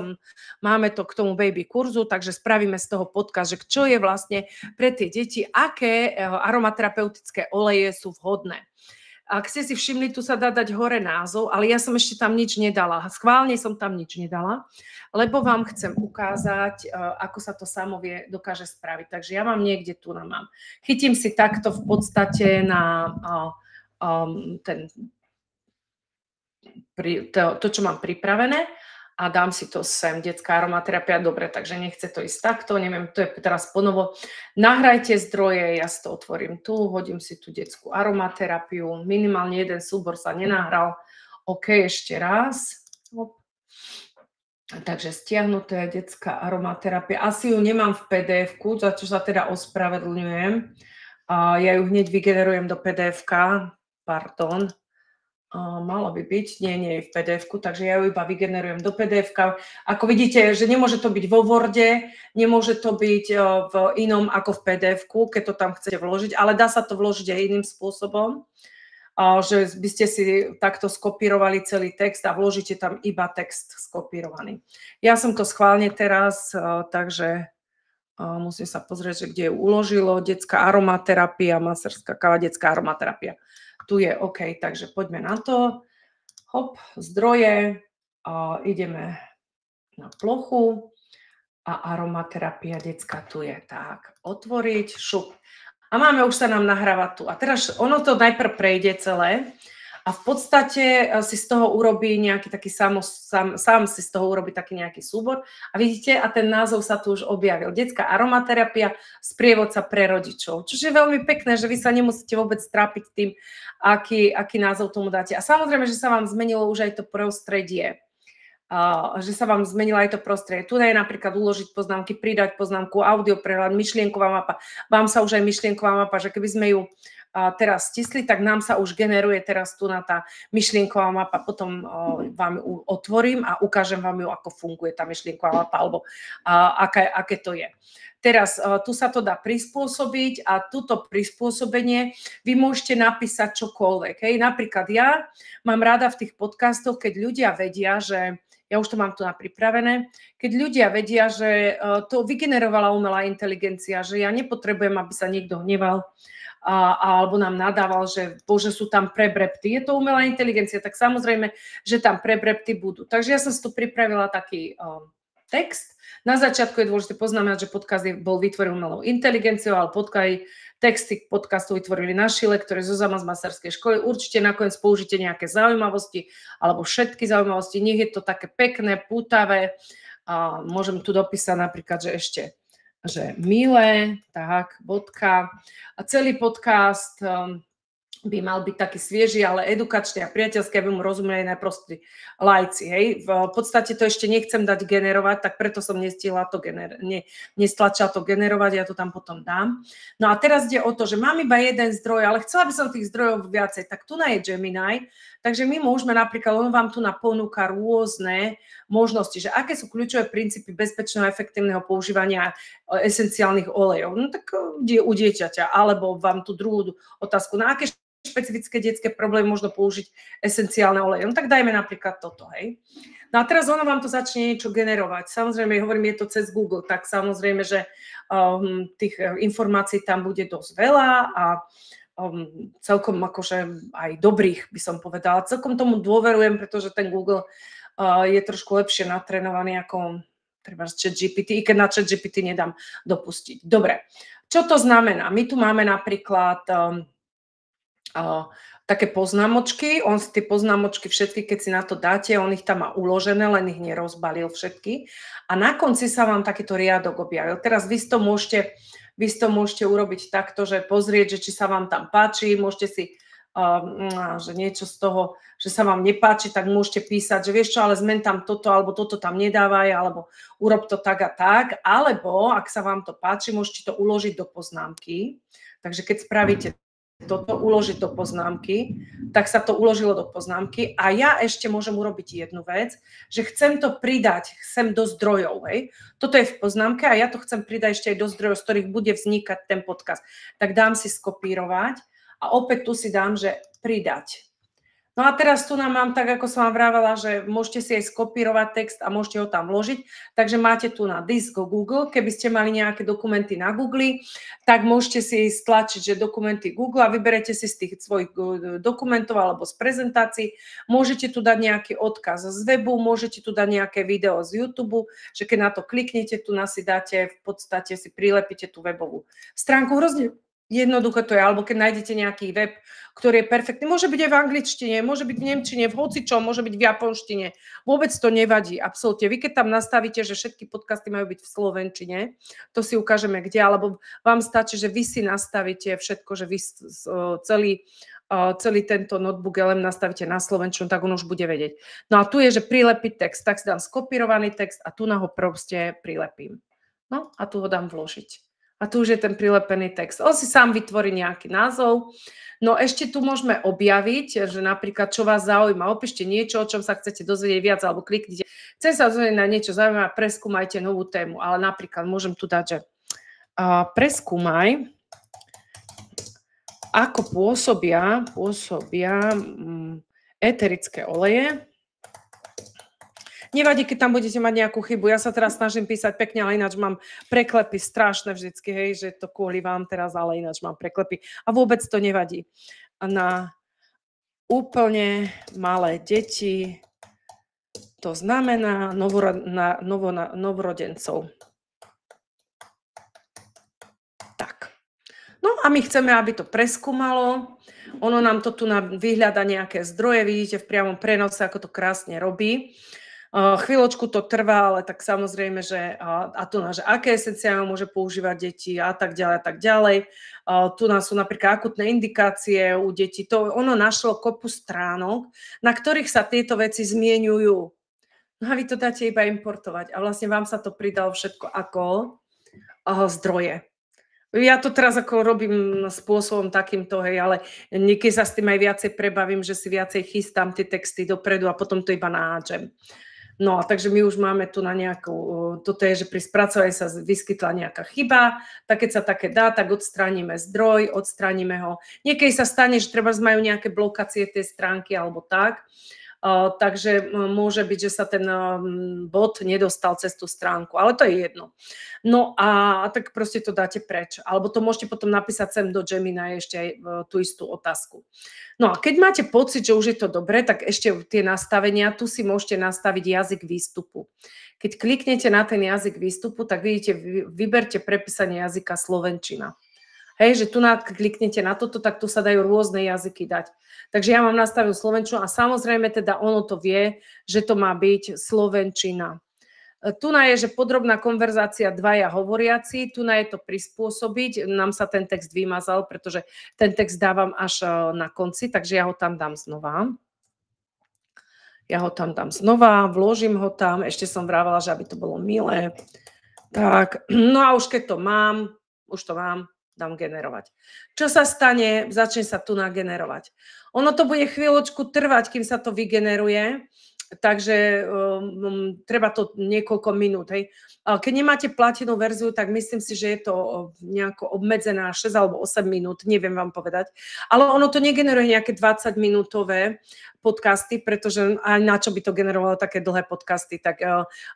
máme to k tomu baby kurzu, takže spravíme z toho podcast, že čo je vlastne pre tie deti, aké aromaterapeutické oleje sú vhodné. Ak ste si všimli, tu sa dá dať hore názov, ale ja som ešte tam nič nedala. Schválne som tam nič nedala, lebo vám chcem ukázať, ako sa to samo dokáže spraviť. Takže ja mám niekde tu mám. Chytím si takto v podstate na to, čo mám pripravené a dám si to sem, detská aromaterapia, dobre, takže nechce to ísť takto, neviem, to je teraz ponovo. Nahrajte zdroje, ja si to otvorím tu, hodím si tu detskú aromaterapiu, minimálne jeden súbor sa nenahral, OK, ešte raz. Takže stiahnuté detská aromaterapia, asi ju nemám v PDF-ku, za čo sa teda ospravedlňujem, ja ju hneď vygenerujem do PDF-ka, pardon. Malo by byť, nie je v PDF-ku, takže ja ju iba vygenerujem do PDF-ka. Ako vidíte, že nemôže to byť vo Worde, nemôže to byť v inom ako v PDF-ku, keď to tam chcete vložiť, ale dá sa to vložiť aj iným spôsobom, že by ste si takto skopírovali celý text a vložíte tam iba text skopírovaný. Ja som to schválne teraz, takže musím sa pozrieť, že kde ju uložilo. Detská aromaterapia, maserská káva, detská aromaterapia. Tu je OK, takže poďme na to. Hop, zdroje, ideme na plochu a aromaterapia detská tu je. Tak, otvoriť, šup. A máme, už sa nám nahráva tu. A teraz ono to najprv prejde celé a v podstate si z toho urobí nejaký taký sám si z toho urobí taký nejaký súbor. A vidíte, a ten názov sa tu už objavil. Detská aromaterapia, sprievodca pre rodičov. Čo je veľmi pekné, že vy sa nemusíte vôbec trápiť tým, aký názov tomu dáte. A samozrejme, že sa vám zmenilo už aj to prostredie. Že sa vám zmenilo aj to prostredie. Tu je napríklad uložiť poznámky, pridať poznámku, audio prehľad, myšlienková mapa. Vám sa už aj myšlienková mapa, že keby sme ju teraz stisli, tak nám sa už generuje teraz tu na tá myšlienková mapa. Potom vám ju otvorím a ukážem vám ju, ako funguje tá myšlienková mapa, alebo aké to je. Teraz tu sa to dá prispôsobiť a túto prispôsobenie vy môžete napísať čokoľvek. Hej. Napríklad ja mám rada v tých podcastoch, keď ľudia vedia, že ja už to mám tu pripravené, keď ľudia vedia, že to vygenerovala umelá inteligencia, že ja nepotrebujem, aby sa niekto hneval, alebo nám nadával, že bože, sú tam prebrepty. Je to umelá inteligencia, tak samozrejme, že tam prebrepty budú. Takže ja som si tu pripravila taký text. Na začiatku je dôležité poznamenať, že podcast bol vytvorený umelou inteligenciou, ale texty podcastu vytvorili naši lektori zo Masterskej školy. Určite nakoniec použite nejaké zaujímavosti alebo všetky zaujímavosti. Nech je to také pekné, pútavé. Môžem tu dopísať napríklad, že ešte že milé, tak, bodka. A celý podcast by mal byť taký svieži, ale edukačný a priateľský, aby mu rozumeli najprostí lajci. Hej. V podstate to ešte nechcem dať generovať, tak preto som nestihla to nestlačila to generovať, ja to tam potom dám. No a teraz ide o to, že mám iba jeden zdroj, ale chcela by som tých zdrojov viacej, tak tu je Gemini, takže my môžeme napríklad, on vám tu ponúka rôzne možnosti, že aké sú kľúčové princípy bezpečného a efektívneho používania esenciálnych olejov. No tak u dieťaťa, alebo vám tu druhú otázku, na aké špecifické detské problémy možno použiť esenciálne oleje. No tak dajme napríklad toto, hej. No a teraz ono vám to začne niečo generovať. Samozrejme, hovorím, je to cez Google, tak samozrejme, že tých informácií tam bude dosť veľa a celkom akože aj dobrých, by som povedala. Celkom tomu dôverujem, pretože ten Google je trošku lepšie natrénovaný ako treba ChatGPT, i keď na ChatGPT nedám dopustiť. Dobre, čo to znamená? My tu máme napríklad také poznámočky, on si tie poznámočky všetky, keď si na to dáte, on ich tam má uložené, len ich nerozbalil všetky a na konci sa vám takýto riadok objavil. Teraz vy to môžete urobiť takto, že pozrieť, že či sa vám tam páči, môžete si, že niečo z toho, že sa vám nepáči, tak môžete písať, že vieš čo, ale zmen tam toto, alebo toto tam nedávaj, alebo urob to tak a tak, alebo ak sa vám to páči, môžete to uložiť do poznámky. Takže keď spravíte toto, uložiť do poznámky, tak sa to uložilo do poznámky a ja ešte môžem urobiť jednu vec, že chcem to pridať sem do zdrojov. Hej. Toto je v poznámke a ja to chcem pridať ešte aj do zdrojov, z ktorých bude vznikať ten podcast. Tak dám si skopírovať a opäť tu si dám, že pridať. No a teraz tu nám mám, tak ako som vám vravela, že môžete si aj skopírovať text a môžete ho tam vložiť. Takže máte tu na disk Google. Keby ste mali nejaké dokumenty na Google, tak môžete si stlačiť, že dokumenty Google a vyberete si z tých svojich dokumentov alebo z prezentácií. Môžete tu dať nejaký odkaz z webu, môžete tu dať nejaké video z YouTube, že keď na to kliknete, tu na si dáte, v podstate si prilepíte tú webovú stránku. Hrozne jednoducho to je, alebo keď nájdete nejaký web, ktorý je perfektný, môže byť aj v angličtine, môže byť v nemčine, v hocičom, môže byť v japonštine, vôbec to nevadí, absolútne. Vy keď tam nastavíte, že všetky podcasty majú byť v slovenčine, to si ukážeme kde, alebo vám stačí, že vy si nastavíte všetko, že vy celý tento notebook LM nastavíte na slovenčinu, tak on už bude vedieť. No a tu je, že prilepiť text, tak si dám skopírovaný text a tu na ho proste prilepím. No a tu ho dám vložiť. A tu už je ten prilepený text. On si sám vytvorí nejaký názov. No ešte tu môžeme objaviť, že napríklad, čo vás zaujíma, opíšte niečo, o čom sa chcete dozvedieť viac, alebo kliknite. Chcem sa dozvedieť na niečo zaujímavé, preskúmajte novú tému. Ale napríklad môžem tu dať, že preskúmaj, ako pôsobia eterické oleje. Nevadí, keď tam budete mať nejakú chybu. Ja sa teraz snažím písať pekne, ale ináč mám preklepy strašné vždycky, hej, že to kvôli vám teraz, ale ináč mám preklepy. A vôbec to nevadí. A na úplne malé deti to znamená novorodencov. Tak. No a my chceme, aby to preskúmalo. Ono nám to tu vyhľada nejaké zdroje, vidíte v priamom prenose, ako to krásne robí. Chvíľočku to trvá, ale tak samozrejme, že že aké esenciálne môže používať deti a tak ďalej a tak ďalej. Tu nás sú napríklad akutné indikácie u detí. Ono našlo kopu stránok, na ktorých sa tieto veci zmieňujú. No a vy to dáte iba importovať a vlastne vám sa to pridalo všetko ako zdroje. Ja to teraz ako robím spôsobom takýmto, hej, ale niekedy sa s tým aj viacej prebavím, že si viacej chystám tie texty dopredu a potom to iba nahádžem. No a takže my už máme tu na nejakú, toto je, že pri spracovaní sa vyskytla nejaká chyba, tak keď sa také dá, tak odstránime zdroj, odstránime ho. Niekedy sa stane, že treba majú nejaké blokácie tej stránky alebo tak, takže môže byť, že sa ten bot nedostal cez tú stránku, ale to je jedno. No a tak proste to dáte preč. Alebo to môžete potom napísať sem do Gemini ešte aj tú istú otázku. No a keď máte pocit, že už je to dobré, tak ešte tie nastavenia, tu si môžete nastaviť jazyk výstupu. Keď kliknete na ten jazyk výstupu, tak vidíte, vyberte prepísanie jazyka slovenčina. Hej, že tu kliknete na toto, tak tu sa dajú rôzne jazyky dať. Takže ja mám nastavenú slovenčinu a samozrejme teda ono to vie, že to má byť slovenčina. Tu je, že podrobná konverzácia dvaja hovoriaci, tu je to prispôsobiť, nám sa ten text vymazal, pretože ten text dávam až na konci, takže ja ho tam dám znova. Vložím ho tam, ešte som vravela, že aby to bolo milé. Tak, no a už keď to mám, dám generovať. Čo sa stane? Začne sa tu nagenerovať. Ono to bude chvíľočku trvať, kým sa to vygeneruje, takže treba to niekoľko minút. Hej. Keď nemáte platenú verziu, tak myslím si, že je to nejako obmedzené na 6 alebo 8 minút, neviem vám povedať. Ale ono to negeneruje nejaké 20-minútové podcasty, pretože aj na čo by to generovalo také dlhé podcasty, tak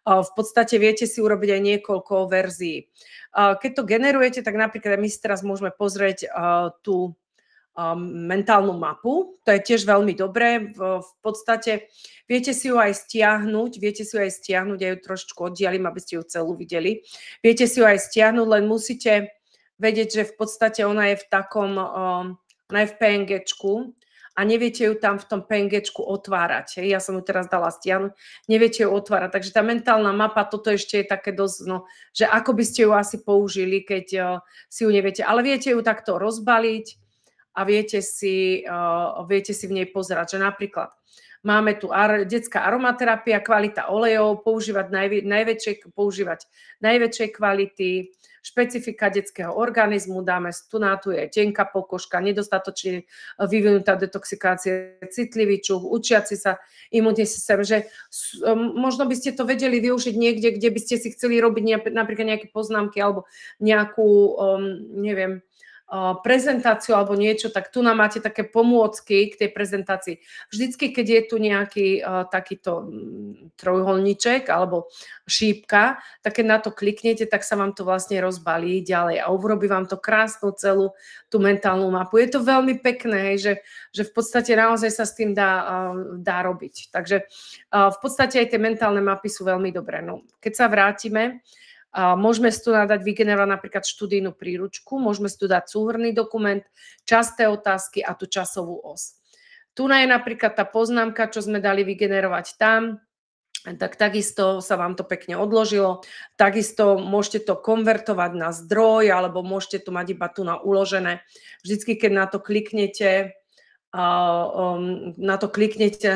v podstate viete si urobiť aj niekoľko verzií. Keď to generujete, tak napríklad my si teraz môžeme pozrieť tú mentálnu mapu, to je tiež veľmi dobré, v podstate viete si ju aj stiahnuť, ja ju trošičku oddialím, aby ste ju celú videli, viete si ju aj stiahnuť, len musíte vedieť, že v podstate ona je v takom, ona je v PNGčku a neviete ju tam v tom PNGčku otvárať. Ja som ju teraz dala stiahnuť, neviete ju otvárať. Takže tá mentálna mapa, toto ešte je také dosť, no, že ako by ste ju asi použili, keď si ju neviete. Ale viete ju takto rozbaliť a viete si v nej pozerať, že napríklad máme tu detská aromaterapia, kvalita olejov, používať najväčšej kvality, špecifika detského organizmu, dáme tu je tenká pokožka, nedostatočne vyvinutá detoxikácia, citlivý čuch, učiaci sa imunitný systém, že možno by ste to vedeli využiť niekde, kde by ste si chceli robiť napríklad nejaké poznámky alebo nejakú, neviem, prezentáciu alebo niečo, tak tu nám máte také pomôcky k tej prezentácii. Vždycky, keď je tu nejaký takýto trojuholníček alebo šípka, tak keď na to kliknete, tak sa vám to vlastne rozbalí ďalej a urobí vám to krásnu celú tú mentálnu mapu. Je to veľmi pekné, že v podstate naozaj sa s tým dá robiť. Takže v podstate aj tie mentálne mapy sú veľmi dobré. No, keď sa vrátime, môžeme si tu dať vygenerovať napríklad študijnú príručku, môžeme si tu dať súhrnný dokument, časté otázky a tú časovú os. Tu je napríklad tá poznámka, čo sme dali vygenerovať tam, tak takisto sa vám to pekne odložilo. Takisto môžete to konvertovať na zdroj, alebo môžete to mať iba tu na uložené. Vždycky, keď na to kliknete,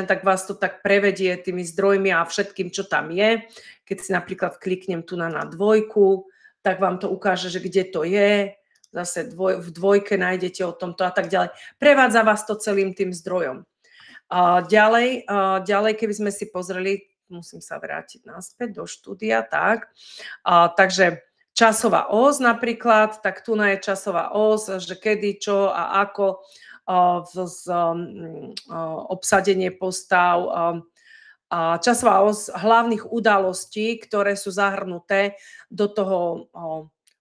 tak vás to tak prevedie tými zdrojmi a všetkým, čo tam je. Keď si napríklad kliknem tu na dvojku, tak vám to ukáže, že kde to je. Zase v dvojke nájdete o tomto a tak ďalej. Prevádza vás to celým tým zdrojom. Ďalej, keby sme si pozreli, musím sa vrátiť naspäť do štúdia, tak. Takže časová os napríklad, tak tu je časová os, že kedy, čo a ako, obsadenie postav, časová os hlavných udalostí, ktoré sú zahrnuté do toho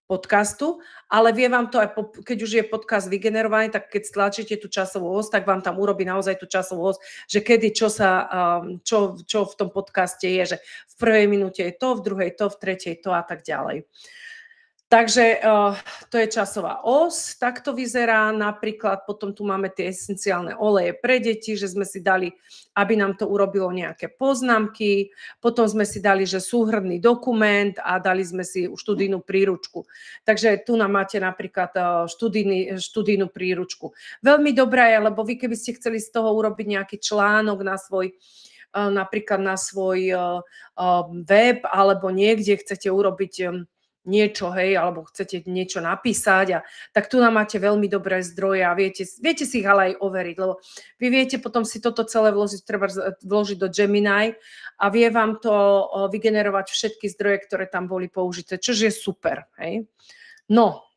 podcastu, ale vie vám to aj, keď už je podcast vygenerovaný, tak keď stlačíte tú časovú os, tak vám tam urobí naozaj tú časovú os, že kedy, čo v tom podcaste je, že v prvej minúte je to, v druhej to, v tretej to a tak ďalej. Takže to je časová os, tak to vyzerá. Napríklad potom tu máme tie esenciálne oleje pre deti, že sme si dali, aby nám to urobilo nejaké poznámky. Potom sme si dali, že súhrnný dokument a dali sme si študijnú príručku. Takže tu nám máte napríklad študijnú príručku. Veľmi dobrá je, lebo vy keby ste chceli z toho urobiť nejaký článok na svoj napríklad na svoj web alebo niekde chcete urobiť niečo, hej, alebo chcete niečo napísať, tak tu nám máte veľmi dobré zdroje a viete si ich ale aj overiť, lebo vy viete potom si toto celé vložiť do Gemini a vie vám to vygenerovať všetky zdroje, ktoré tam boli použité, čo je super, hej. No,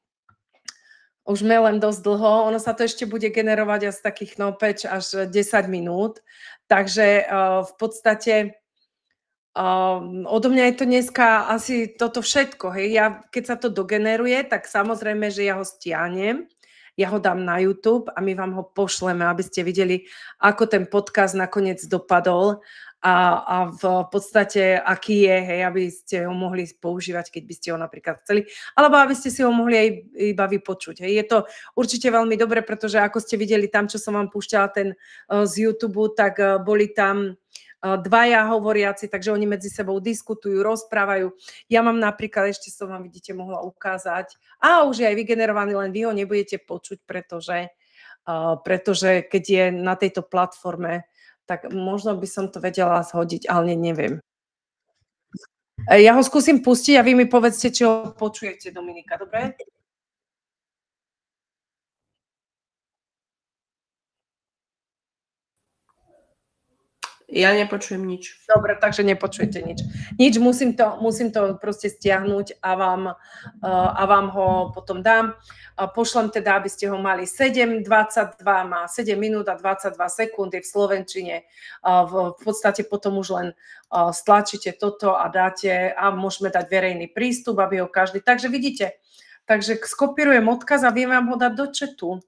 už sme len dosť dlho, ono sa to ešte bude generovať z takých 5 až 10 minút, takže v podstate odo mňa je to dneska asi toto všetko. Hej. Keď sa to dogeneruje, tak samozrejme, že ja ho stiahnem, ja ho dám na YouTube a my vám ho pošleme, aby ste videli, ako ten podcast nakoniec dopadol a v podstate aký je, hej, aby ste ho mohli používať, keď by ste ho napríklad chceli, alebo aby ste si ho mohli aj iba vypočuť. Hej. Je to určite veľmi dobre, pretože ako ste videli tam, čo som vám púšťala ten z YouTube, tak boli tam dvaja hovoriaci, takže oni medzi sebou diskutujú, rozprávajú. Ja mám napríklad, ešte som vám, vidíte, mohla ukázať, už je aj vygenerovaný, len vy ho nebudete počuť, pretože keď je na tejto platforme, tak možno by som to vedela zhodiť, ale neviem. Ja ho skúsim pustiť a vy mi povedzte, či ho počujete, Dominika, dobre? Ja nepočujem nič. Dobre, takže nepočujete nič. Nič, musím to proste stiahnuť a vám ho potom dám. Pošlem teda, aby ste ho mali 7:22, má 7 minút a 22 sekúnd, je v slovenčine. V podstate potom už len stlačíte toto a dáte a môžeme dať verejný prístup, aby ho každý... Takže vidíte, takže skopírujem odkaz a viem vám ho dať do chatu.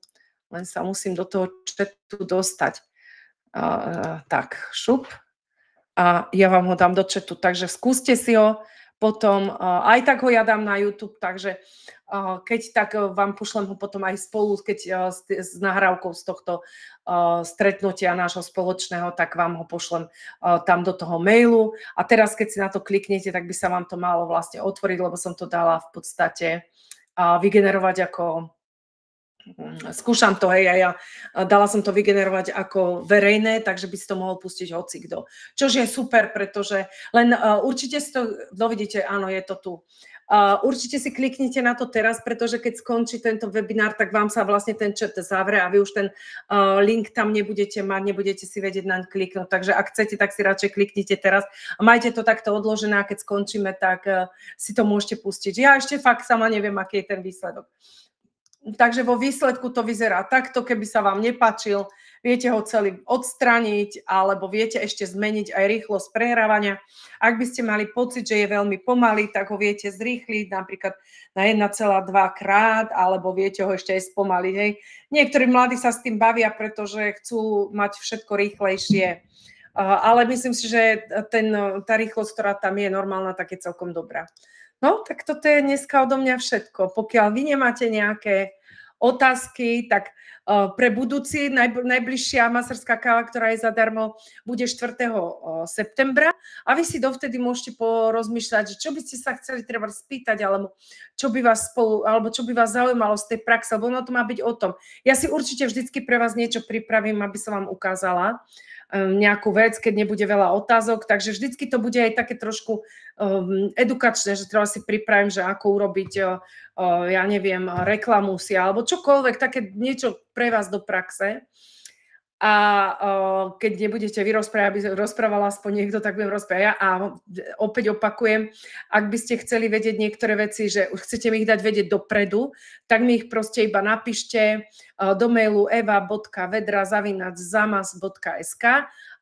Len sa musím do toho chatu dostať. Tak, šup. A ja vám ho dám do chatu, takže skúste si ho potom, aj tak ho ja dám na YouTube, takže keď tak vám pošlem ho potom aj spolu, keď s nahrávkou z tohto stretnutia nášho spoločného, tak vám ho pošlem tam do toho mailu a teraz keď si na to kliknete, tak by sa vám to malo vlastne otvoriť, lebo som to dala v podstate vygenerovať ako skúšam to, hej, ja dala som to vygenerovať ako verejné, takže by si to mohol pustiť hocikto. Čož je super, pretože len určite si to, vidíte, áno, je to tu. Určite si kliknite na to teraz, pretože keď skončí tento webinár, tak vám sa vlastne ten chat zavre a vy už ten link tam nebudete mať, nebudete si vedieť naň kliknúť. Takže ak chcete, tak si radšej kliknite teraz a majte to takto odložené a keď skončíme, tak si to môžete pustiť. Ja ešte fakt sama neviem, aký je ten výsledok. Takže vo výsledku to vyzerá takto, keby sa vám nepáčil, viete ho celý odstraniť, alebo viete ešte zmeniť aj rýchlosť prehrávania. Ak by ste mali pocit, že je veľmi pomalý, tak ho viete zrýchliť napríklad na 1,2 krát, alebo viete ho ešte aj spomaliť. Hej. Niektorí mladí sa s tým bavia, pretože chcú mať všetko rýchlejšie. Ale myslím si, že tá rýchlosť, ktorá tam je normálna, tak je celkom dobrá. No, tak toto je dneska odo mňa všetko. Pokiaľ vy nemáte nejaké otázky, tak pre budúci najbližšia maserská káva, ktorá je zadarmo, bude 4. septembra a vy si dovtedy môžete porozmýšľať, že čo by ste sa chceli treba spýtať, alebo čo by vás zaujímalo z tej praxe, lebo ono to má byť o tom. Ja si určite vždycky pre vás niečo pripravím, aby som vám ukázala nejakú vec, keď nebude veľa otázok, takže vždycky to bude aj také trošku edukačné, že treba si pripravím, že ako urobiť, ja neviem, reklamu si, alebo čokoľvek, také niečo pre vás do praxe. A keď nebudete vy rozprávať, aby rozprávala aspoň niekto, tak budem rozprávať ja. A opäť opakujem, ak by ste chceli vedieť niektoré veci, že už chcete mi ich dať vedieť dopredu, tak mi ich proste iba napíšte do mailu eva.vedra@zamas.sk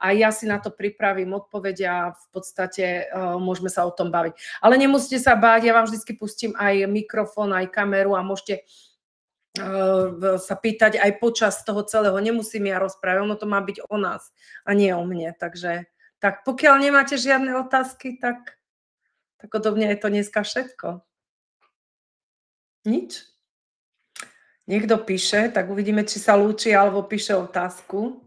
a ja si na to pripravím odpovede a v podstate môžeme sa o tom baviť. Ale nemusíte sa báť, ja vám vždycky pustím aj mikrofón, aj kameru a môžete sa pýtať aj počas toho celého. Nemusím ja rozprávať, ono to má byť o nás a nie o mne. Takže tak pokiaľ nemáte žiadne otázky, tak odo mňa je to dneska všetko. Nič? Niekto píše, tak uvidíme, či sa lúči alebo píše otázku.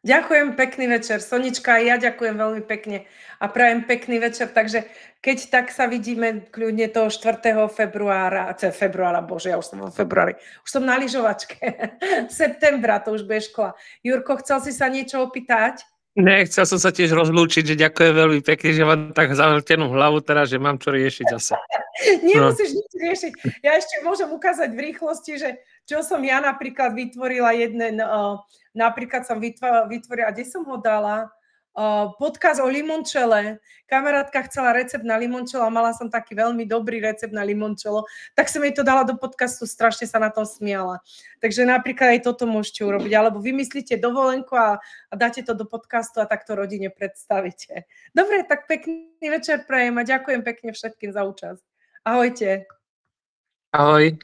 Ďakujem, pekný večer. Sonička, ja ďakujem veľmi pekne a prajem pekný večer. Takže keď tak sa vidíme kľudne toho 4. februára, bože, ja už som vo februári, už som na lyžovačke, septembra, to už bude škola. Jurko, chcel si sa niečo opýtať? Ne, chcel som sa tiež rozlúčiť, že ďakujem veľmi pekne, že mám tak zavrtenú hlavu teraz, že mám čo riešiť zase. Nemusíš nič riešiť. Ja ešte môžem ukázať v rýchlosti, že čo som ja napríklad vytvorila napríklad som vytvorila, kde som ho dala, podcast o limončele. Kamarátka chcela recept na limončelo a mala som taký veľmi dobrý recept na limončelo, tak som jej to dala do podcastu, strašne sa na tom smiala. Takže napríklad aj toto môžete urobiť, alebo vymyslíte dovolenku a dáte to do podcastu a takto rodine predstavíte. Dobre, tak pekný večer prajem a ďakujem pekne všetkým za účasť. Ahojte. Ahoj.